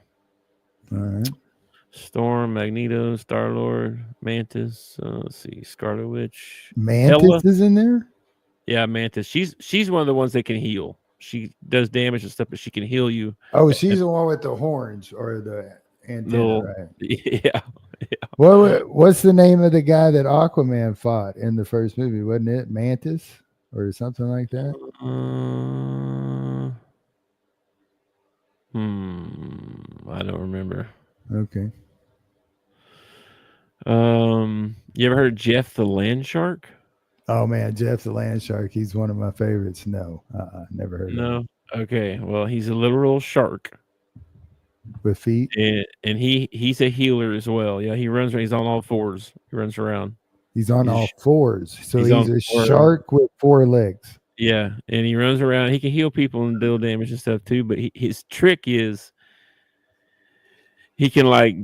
All right. Storm, Magneto, Star-Lord, Mantis. Let's see, Scarlet Witch. Mantis Hela is in there? Yeah, Mantis. She's one of the ones that can heal. She does damage and stuff, but she can heal you. Oh, she's the one with the horns or the antenna, right? Yeah. What's the name of the guy that Aquaman fought in the first movie? Wasn't it Mantis or something like that? I don't remember. Okay. You ever heard of Jeff the Land Shark? Oh man, Jeff the Land Shark. He's one of my favorites. No, never heard of him. No. Okay. Well, he's a literal shark with feet, and he's a healer as well. Yeah, he runs. He's on all fours. He runs around. He's on all fours. So he's a shark with 4 legs. Yeah, and he runs around. He can heal people and deal damage and stuff too. But his trick is he can like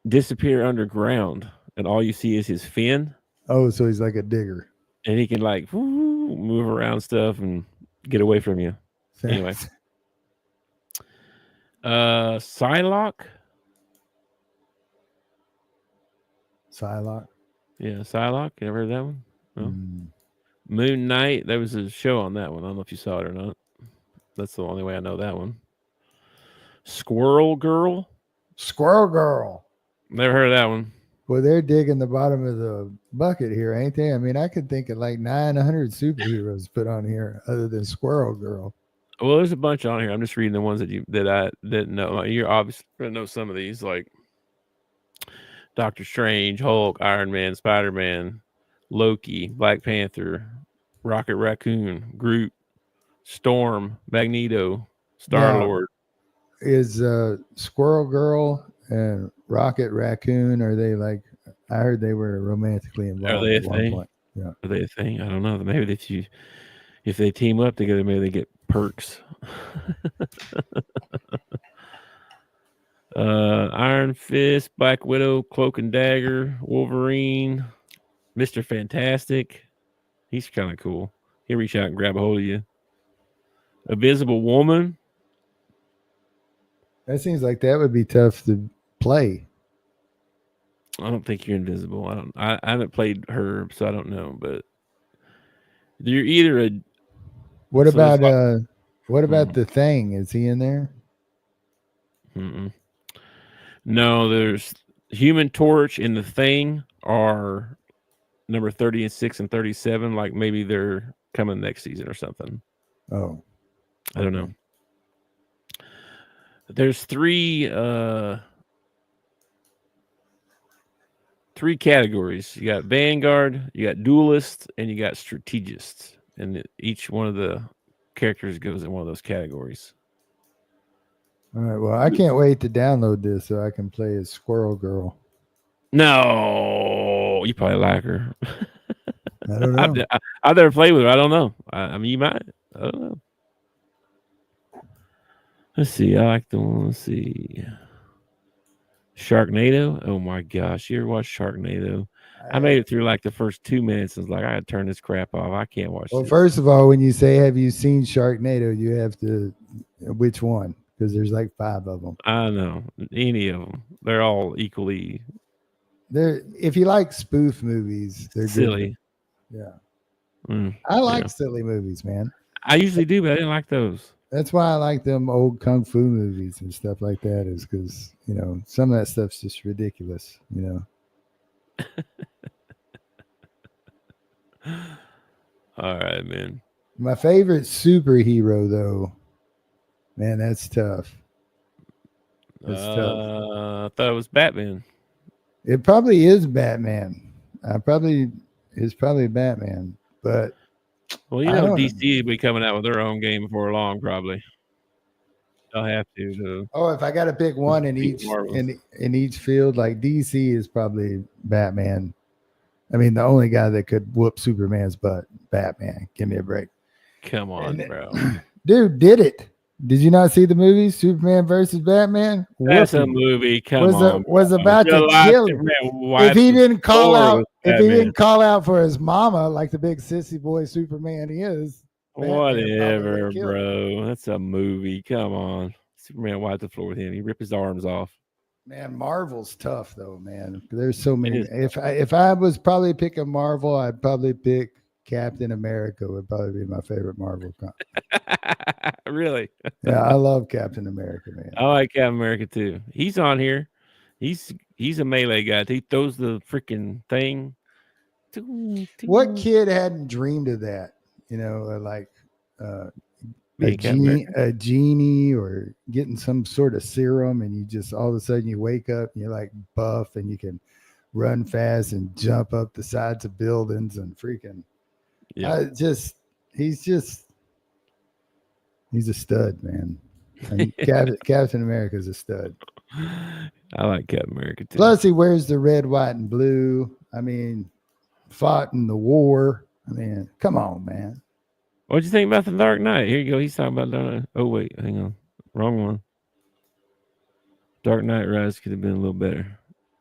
disappear underground, and all you see is his fin. Oh, so he's like a digger. And he can like move around stuff and get away from you. Anyway, Psylocke. Psylocke. Yeah, Psylocke. You ever heard that one? No? Mm. Moon Knight. There was a show on that one. I don't know if you saw it or not. That's the only way I know that one. Squirrel Girl. Squirrel Girl. Never heard of that one. Well, they're digging the bottom of the bucket here, ain't they? I mean, I could think of like 900 superheroes put on here other than Squirrel Girl. Well, there's a bunch on here. I'm just reading the ones that I didn't know. Like, you're obviously gonna know some of these, like Doctor Strange, Hulk, Iron Man, Spider-Man, Loki, Black Panther, Rocket Raccoon, Groot, Storm, Magneto, Star-Lord. Is Squirrel Girl and Rocket Raccoon, are they like, I heard they were romantically involved. Are they a at one thing? point. Yeah. Are they a thing? I don't know. Maybe if they team up together, maybe they get perks. Iron Fist, Black Widow, Cloak and Dagger, Wolverine, Mr. Fantastic. He's kind of cool. He'll reach out and grab a hold of you. Invisible Woman. That seems like that would be tough to play. I don't think you're invisible. I haven't played her, so I don't know. But you're either a. What So about there's what about the Thing? Is he in there? Mm-mm. No, there's Human Torch and the Thing are number 36 and 37. Like maybe they're coming next season or something. Oh, I don't know. There's three categories. You got Vanguard, you got Duelist, and you got Strategist. And each one of the characters goes in one of those categories. all right. Well, I can't wait to download this so I can play as Squirrel Girl. No, you probably like her. I don't know. I've never played with her. I don't know. I mean, you might. I don't know. Let's see. I like the one. Let's see. Sharknado. Oh my gosh. You ever watch Sharknado? I made it through like the first 2 minutes and was like, I gotta turn this crap off. I can't watch Well, this. first of all, when you say, have you seen Sharknado, you have to, which one? Because there's like 5 of them. I know. Any of them. They're all equally If you like spoof movies, they're silly. good. Yeah. I like silly movies, man. I usually do, but I didn't like those. That's why I like them old kung fu movies and stuff like that, is because, you know, some of that stuff's just ridiculous, you know. All right, man. My favorite superhero, though, man, that's tough. That's tough. I thought it was Batman. It probably is Batman. It's probably Batman, but Well, you know, DC will be coming out with their own game before long, probably. They'll have to. So. Oh, if I got to pick one in each in each field, like DC is probably Batman. I mean, the only guy that could whoop Superman's butt, Batman. Give me a break. Come on, bro. Dude, did it. Did you not see the movie Superman versus Batman? That's a movie. Come on. Was about to kill him. If he didn't call out for his mama like the big sissy boy Superman he is. Whatever, bro. That's a movie. Come on. Superman wiped the floor with him. He ripped his arms off. Man, Marvel's tough though, man. There's so many. If I was probably picking Marvel, I'd probably pick Captain America. Would probably be my favorite Marvel comic. Really? Yeah, I love Captain America, man. I like Captain America too. He's on here. He's a melee guy. He throws the freaking thing. What kid hadn't dreamed of that? You know, like a genie or getting some sort of serum, and you just all of a sudden you wake up and you're like buff and you can run fast and jump up the sides of buildings and freaking. Yeah, he's a stud, man. I mean, Captain America's a stud. I like Captain America too. Plus, he wears the red, white, and blue. I mean, fought in the war. I mean, come on, man. What'd you think about the Dark Knight? Here you go. He's talking about Dark Knight. Oh wait, hang on, wrong one. Dark Knight Rise could have been a little better.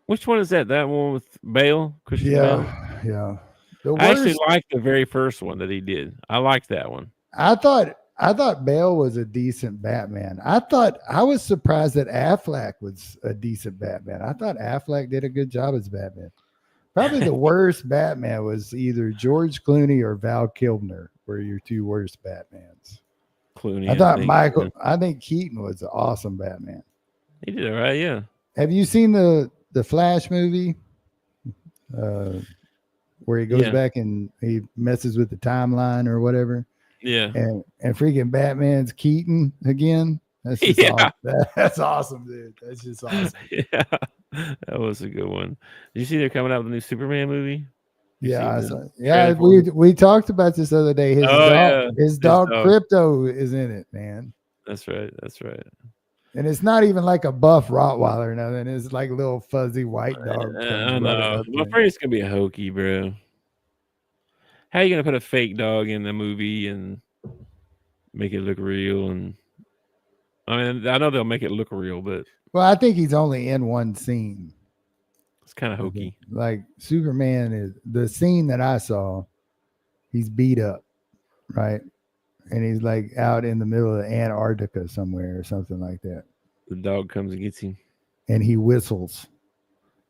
Which one is that? That one with Bale, Christian Bale? Yeah. The I actually worst. liked the very first one that he did. I liked that one. I thought Bale was a decent Batman. I was surprised that Affleck was a decent Batman. I thought Affleck did a good job as Batman. Probably the worst Batman was either George Clooney or Val Kilmer were your two worst Batmans. Clooney. I think Keaton was an awesome Batman. He did all right, yeah. Have you seen the Flash movie? Where he goes back and he messes with the timeline or whatever. Yeah. And freaking Batman's Keaton again. That's just awesome. That's awesome, dude. That's just awesome. Yeah. That was a good one. Did you see they're coming out with a new Superman movie? We talked about this the other day. His dog Crypto is in it, man. That's right. And it's not even like a buff Rottweiler or nothing. It's like a little fuzzy white dog. I know. I'm afraid it's gonna be a hokey, bro. How are you gonna put a fake dog in the movie and make it look real? And I mean, I know they'll make it look real, but I think he's only in one scene. It's kind of hokey. Like Superman is the scene that I saw. He's beat up, right? And he's like out in the middle of Antarctica somewhere or something like that. The dog comes and gets him. And he whistles.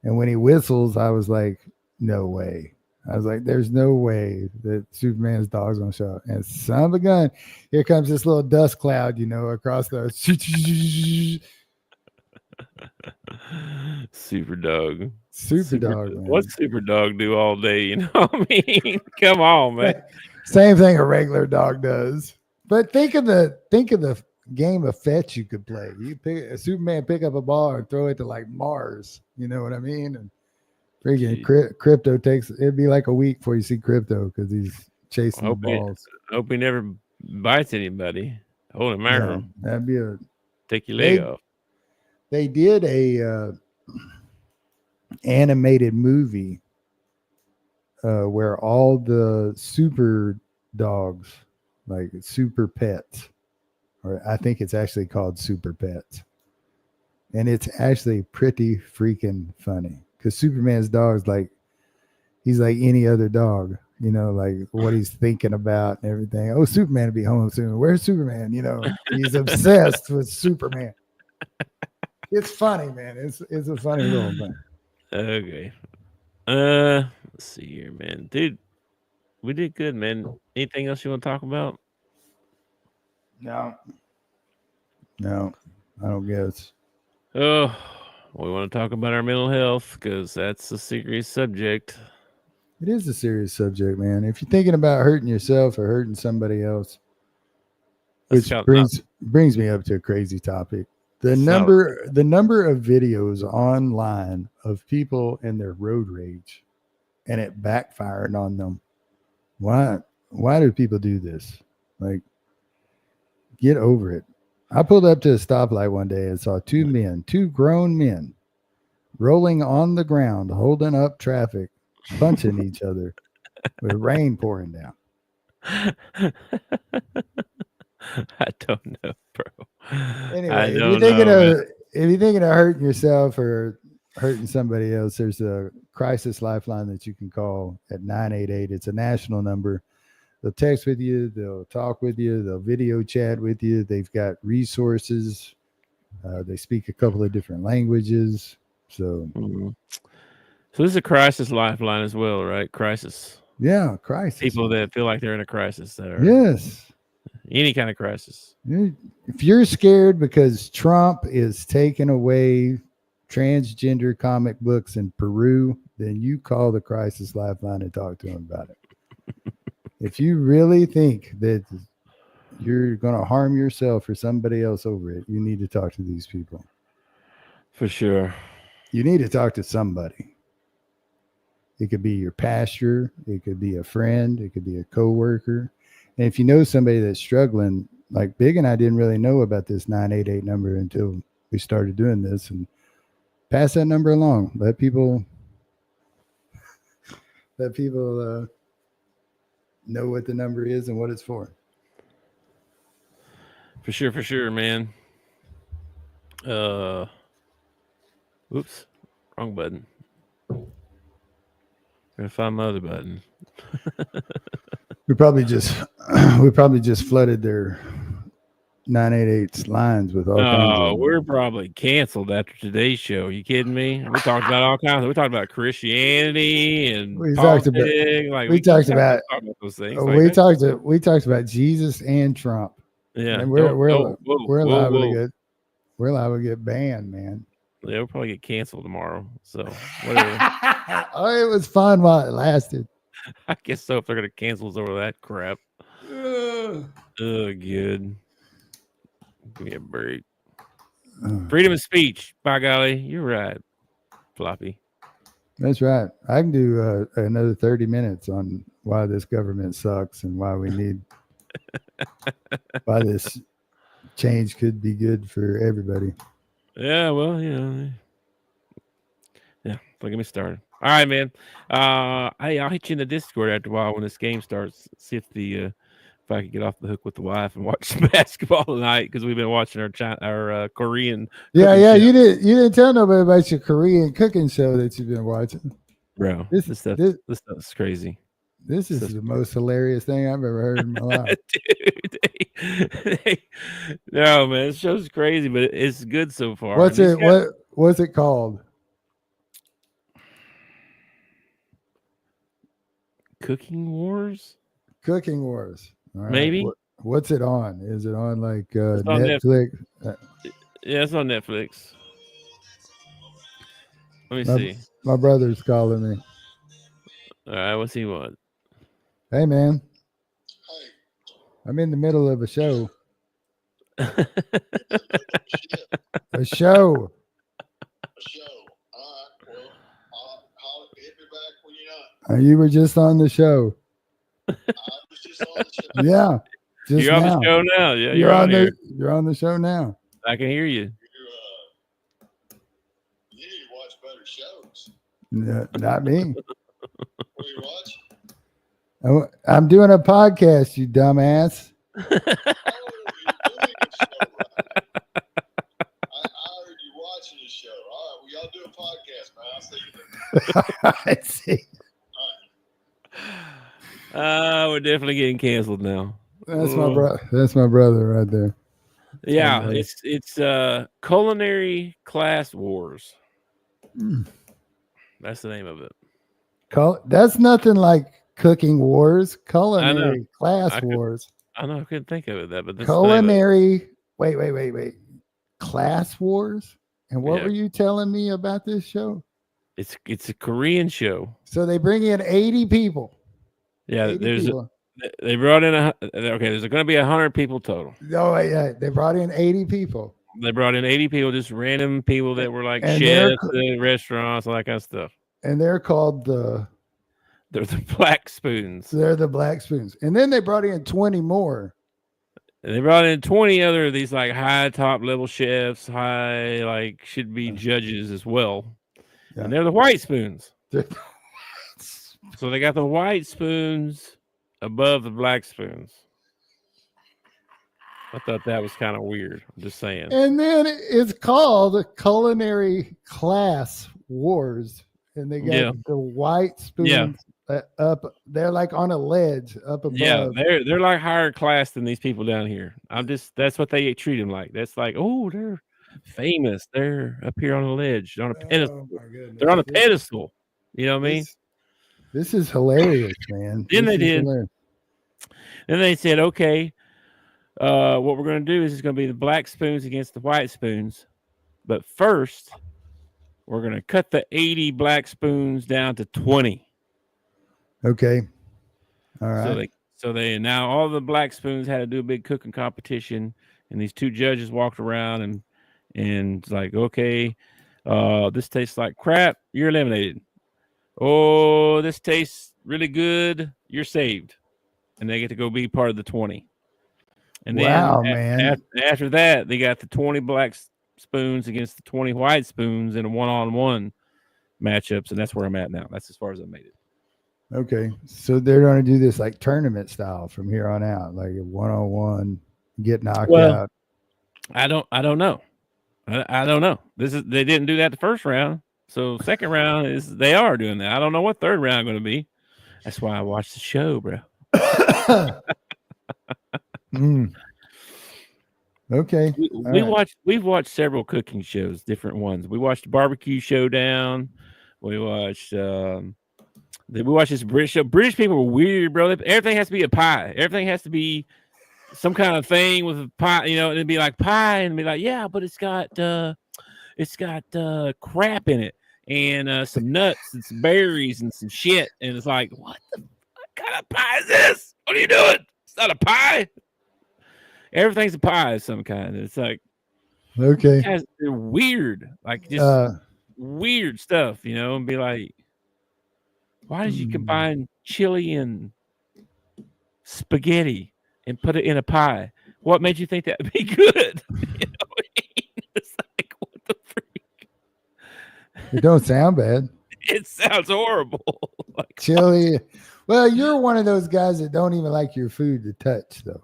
And when he whistles, I was like, no way. I was like, there's no way that Superman's dog's going to show up. And son of a gun, here comes this little dust cloud, across the... Super dog. What's Super dog do all day? You know what I mean? Come on, man. Same thing a regular dog does. But think of the game of fetch you could play. You pick up a ball and throw it to like Mars. You know what I mean? And freaking Crypto it'd be like a week before you see Crypto because he's chasing the balls. I hope he never bites anybody. Hold him out. That'd be take your leg off. They did a animated movie where all the super dogs, like super pets, or I think it's actually called Super Pets, and it's actually pretty freaking funny because Superman's dog's he's like any other dog, like what he's thinking about and everything. Oh, Superman will be home soon. Where's Superman? He's obsessed with Superman. It's funny, man. It's a funny little thing. Okay. Let's see here, man. Dude, we did good, man. Anything else you want to talk about? No, I don't guess. Oh, we want to talk about our mental health because that's a serious subject. It is a serious subject, man. If you're thinking about hurting yourself or hurting somebody else, which brings me up to a crazy topic. The number of videos online of people and their road rage and it backfiring on them. Why do people do this? Like, get over it. I pulled up to a stoplight one day and saw two grown men rolling on the ground, holding up traffic, punching each other with rain pouring down. I don't know, bro. Anyway, if you're thinking of hurting yourself or hurting somebody else, there's a crisis lifeline that you can call at 988. It's a national number. They'll text with you, they'll talk with you, they'll video chat with you. They've got resources. They speak a couple of different languages. So this is a crisis lifeline as well, right? Crisis. Yeah, crisis. People that feel like they're in a crisis. Yes. Any kind of crisis. If you're scared because Trump is taking away transgender comic books in Peru, then you call the crisis lifeline and talk to him about it. If you really think that you're going to harm yourself or somebody else over it, you need to talk to these people. For sure. You need to talk to somebody. It could be your pastor. It could be a friend. It could be a coworker. And if you know somebody that's struggling, like Big and I didn't really know about this 988 number until we started doing this, and pass that number along. Let people know what the number is and what it's for. For sure, man. Oops, wrong button. Gotta find my other button. we probably just flooded their 988 lines with all kinds of. We're probably canceled after today's show. You kidding me? We talked about all kinds. We talked about Christianity and We politics. talked about- like we talked about- those things. We talked about Jesus and Trump. Yeah, And we're liable whoa. to get banned, man. Yeah, we'll probably get canceled tomorrow. So whatever. Oh, it was fun while it lasted. I guess so. If they're gonna cancel us over that crap. Good. Give me a break. Freedom of speech. By golly, you're right, Floppy. That's right. I can do another 30 minutes on why this government sucks and why we need why this change could be good for everybody. Yeah, well, yeah. Don't get me started. All right, man. I'll hit you in the Discord after a while when this game starts. See if if I can get off the hook with the wife and watch some basketball tonight because we've been watching our Korean. Yeah. show. You didn't tell nobody about your Korean cooking show that you've been watching, Bro. This Stuff's crazy. This is the most hilarious thing I've ever heard in my life. Dude, no, man, this show's crazy, but it's good so far. What's it called? Cooking Wars? Cooking Wars. All right. Maybe. What's it on? Is it on like It's on Netflix? Yeah, it's on Netflix. Let me see. My brother's calling me. All right, what's he want? Hey, man. I'm in the middle of a show. A show. All right. Well, I'll hit me back when you're not. You were just on the show. I was just on the show. Yeah. Just You're on now. the show now. Yeah, You're on here. You're on the show now. I can hear you. You need to watch better shows. No, not me. What do you watch? I'm doing a podcast, you dumbass. Oh, you're doing a show, right? I heard you watching the show. All right. Well, y'all do a podcast, man. I'll see you then. I see. We're definitely getting canceled now. That's my brother. That's my brother right there. Yeah, it's Culinary Class Wars. That's the name of it. That's nothing like Cooking Wars. Culinary Class Wars. I know I couldn't think of it but this Culinary. Wait. Class Wars. And what were you telling me about this show? It's a Korean show. So they bring in 80 people. Yeah, they brought in there's going to be 100 people total. Oh, yeah, they brought in 80 people. They brought in 80 people, just random people that were like And chefs at restaurants, all that kind of stuff. And they're called They're the Black Spoons. They're the Black Spoons. And then they brought in 20 more. And they brought in 20 other of these like high top level chefs, should be judges as well. Yeah. And they're the White Spoons. So they got the White Spoons above the Black Spoons. I thought that was kind of weird. I'm just saying. And then it's called Culinary Class Wars. And they got the White Spoons up. They're like on a ledge up above. Yeah, they're like higher class than these people down here. That's what they treat them like. That's like, oh, they're famous. They're up here on a ledge, on a pedestal. My goodness. They're on a pedestal. You know what I mean? This is hilarious, man. Then they did. Hilarious. Then they said, okay, what we're going to do is it's going to be the Black Spoons against the White Spoons. But first, we're going to cut the 80 Black Spoons down to 20. Okay. All right. So they now all the Black Spoons had to do a big cooking competition, and these two judges walked around and like, okay, this tastes like crap, you're eliminated. Oh, this tastes really good, you're saved. And they get to go be part of the 20. And then after that, they got the 20 Black Spoons against the 20 White Spoons in a one-on-one matchups, and that's where I'm at now. That's as far as I made it. Okay, so they're going to do this like tournament style from here on out, like a one-on-one, get knocked out. I don't know. I don't know. They didn't do that the first round. So second round they are doing that. I don't know what third round going to be. That's why I watched the show, bro. Okay. We've watched several cooking shows, different ones. We watched Barbecue Showdown. We watched this British show. British people are weird, bro. Everything has to be a pie. Everything has to be some kind of thing with a pie, and it'd be like pie, and be like, yeah, but it's got crap in it, and some nuts and some berries and some shit, and it's like, what kind of pie is this? What are you doing? It's not a pie. Everything's a pie of some kind. It's like, okay, guys, they're weird, like just weird stuff, and be like, why did you combine chili and spaghetti and put it in a pie? What made you think that would be good? It's like, what the freak? It don't sound bad. It sounds horrible. Like, chili. Well, you're one of those guys that don't even like your food to touch, though.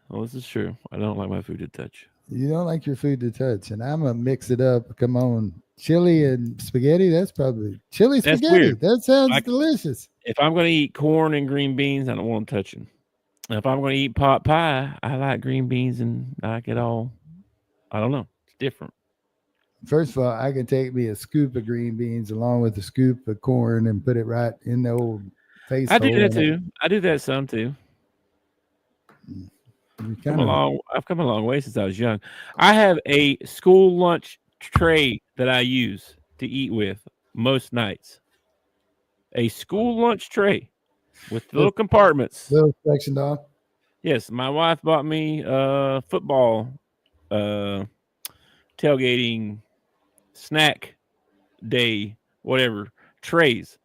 Well, this is true. I don't like my food to touch. You don't like your food to touch, and I'm gonna mix it up. Come on, chili and spaghetti. That's probably chili That's spaghetti. weird. That sounds delicious. If I'm going to eat corn and green beans, I don't want them touching. If I'm going to eat pot pie, I like green beans and I like it all. I don't know. It's different. First of all, I can take me a scoop of green beans along with a scoop of corn and put it right in the old face. I do that too. I do that some too. I've come a long way since I was young. I have a school lunch tray that I use to eat with most nights. A school lunch tray with little compartments. Little sectioned off. Yes, my wife bought me football tailgating snack day, whatever, trays.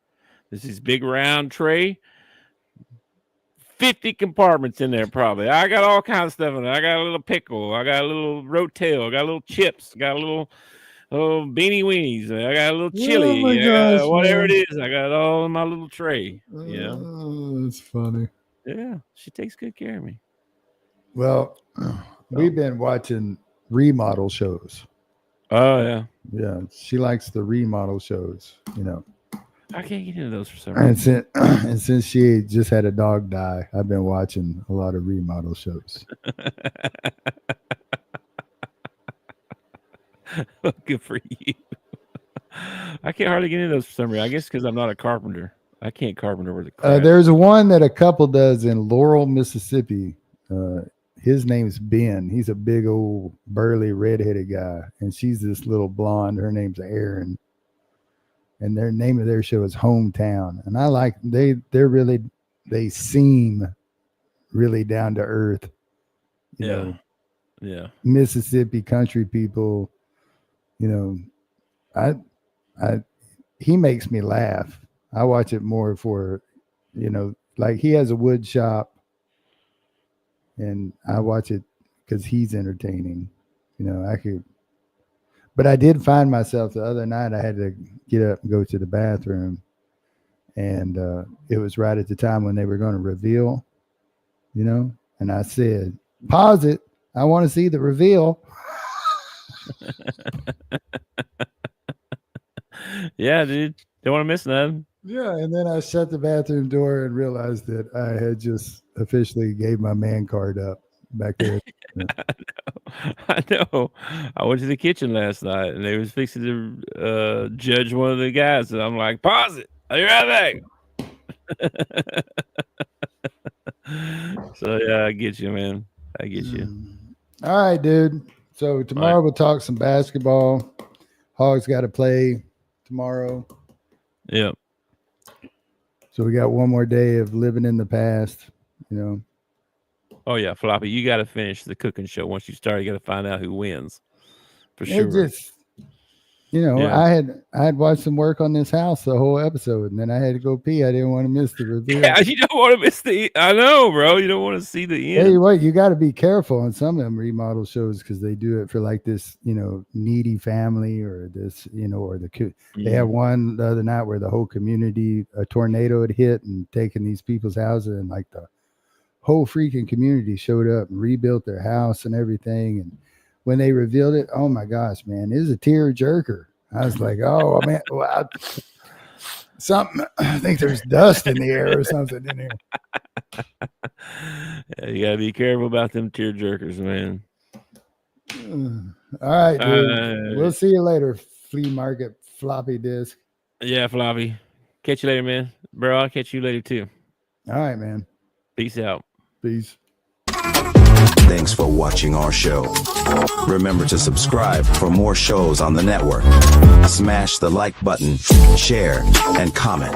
This is big round tray. 50 compartments in there, probably. I got all kinds of stuff in there. I got a little pickle. I got a little rotel. I got a little chips. I got a little beanie weenies. I got a little chili. Whatever it is, I got it all in my little tray. Oh, that's funny. Yeah, she takes good care of me. Well, we've been watching remodel shows. Oh, yeah. Yeah, she likes the remodel shows, I can't get into those for some reason. And since she just had a dog die, I've been watching a lot of remodel shows. Good for you. I can't hardly get into those for some reason. I guess because I'm not a carpenter. I can't carpenter with a craft. There's one that a couple does in Laurel, Mississippi. His name's Ben. He's a big old burly redheaded guy, and she's this little blonde. Her name's Erin. And their name of their show is Hometown. And I like they seem really down to earth. You know, Mississippi country people, he makes me laugh. I watch it more for, like he has a wood shop and I watch it because he's entertaining. But I did find myself the other night, I had to get up and go to the bathroom. And it was right at the time when they were going to reveal, and I said, pause it. I want to see the reveal. Yeah, dude. Don't want to miss nothing. Yeah, and then I shut the bathroom door and realized that I had just officially gave my man card up back there. I know. I went to the kitchen last night and they was fixing to judge one of the guys, and I'm like, pause it. I'll be right back. So yeah, I get you, man. I get you. All right, dude. So tomorrow we'll talk some basketball. Hogs got to play tomorrow. Yep. So we got one more day of living in the past, Oh yeah, Floppy, you got to finish the cooking show. Once you start, you got to find out who wins. For sure. I had watched some work on this house the whole episode, and then I had to go pee. I didn't want to miss the reveal. Yeah, you don't want to miss I know, bro. You don't want to see the end. Hey, what? You got to be careful on some of them remodel shows because they do it for like this, needy family or this, or they have one the other night where the whole community, a tornado had hit and taken these people's houses, and like the whole freaking community showed up and rebuilt their house and everything. And when they revealed it, oh my gosh, man, it was a tear jerker. I was like, oh man, well, I think there's dust in the air or something in here. Yeah, you gotta be careful about them tear jerkers, man. All right, dude. We'll see you later, flea market floppy disk. Yeah, floppy. Catch you later, man. Bro, I'll catch you later too. All right, man. Peace out. Peace. Thanks for watching our show. Remember to subscribe for more shows on the network. Smash the like button, share, and comment.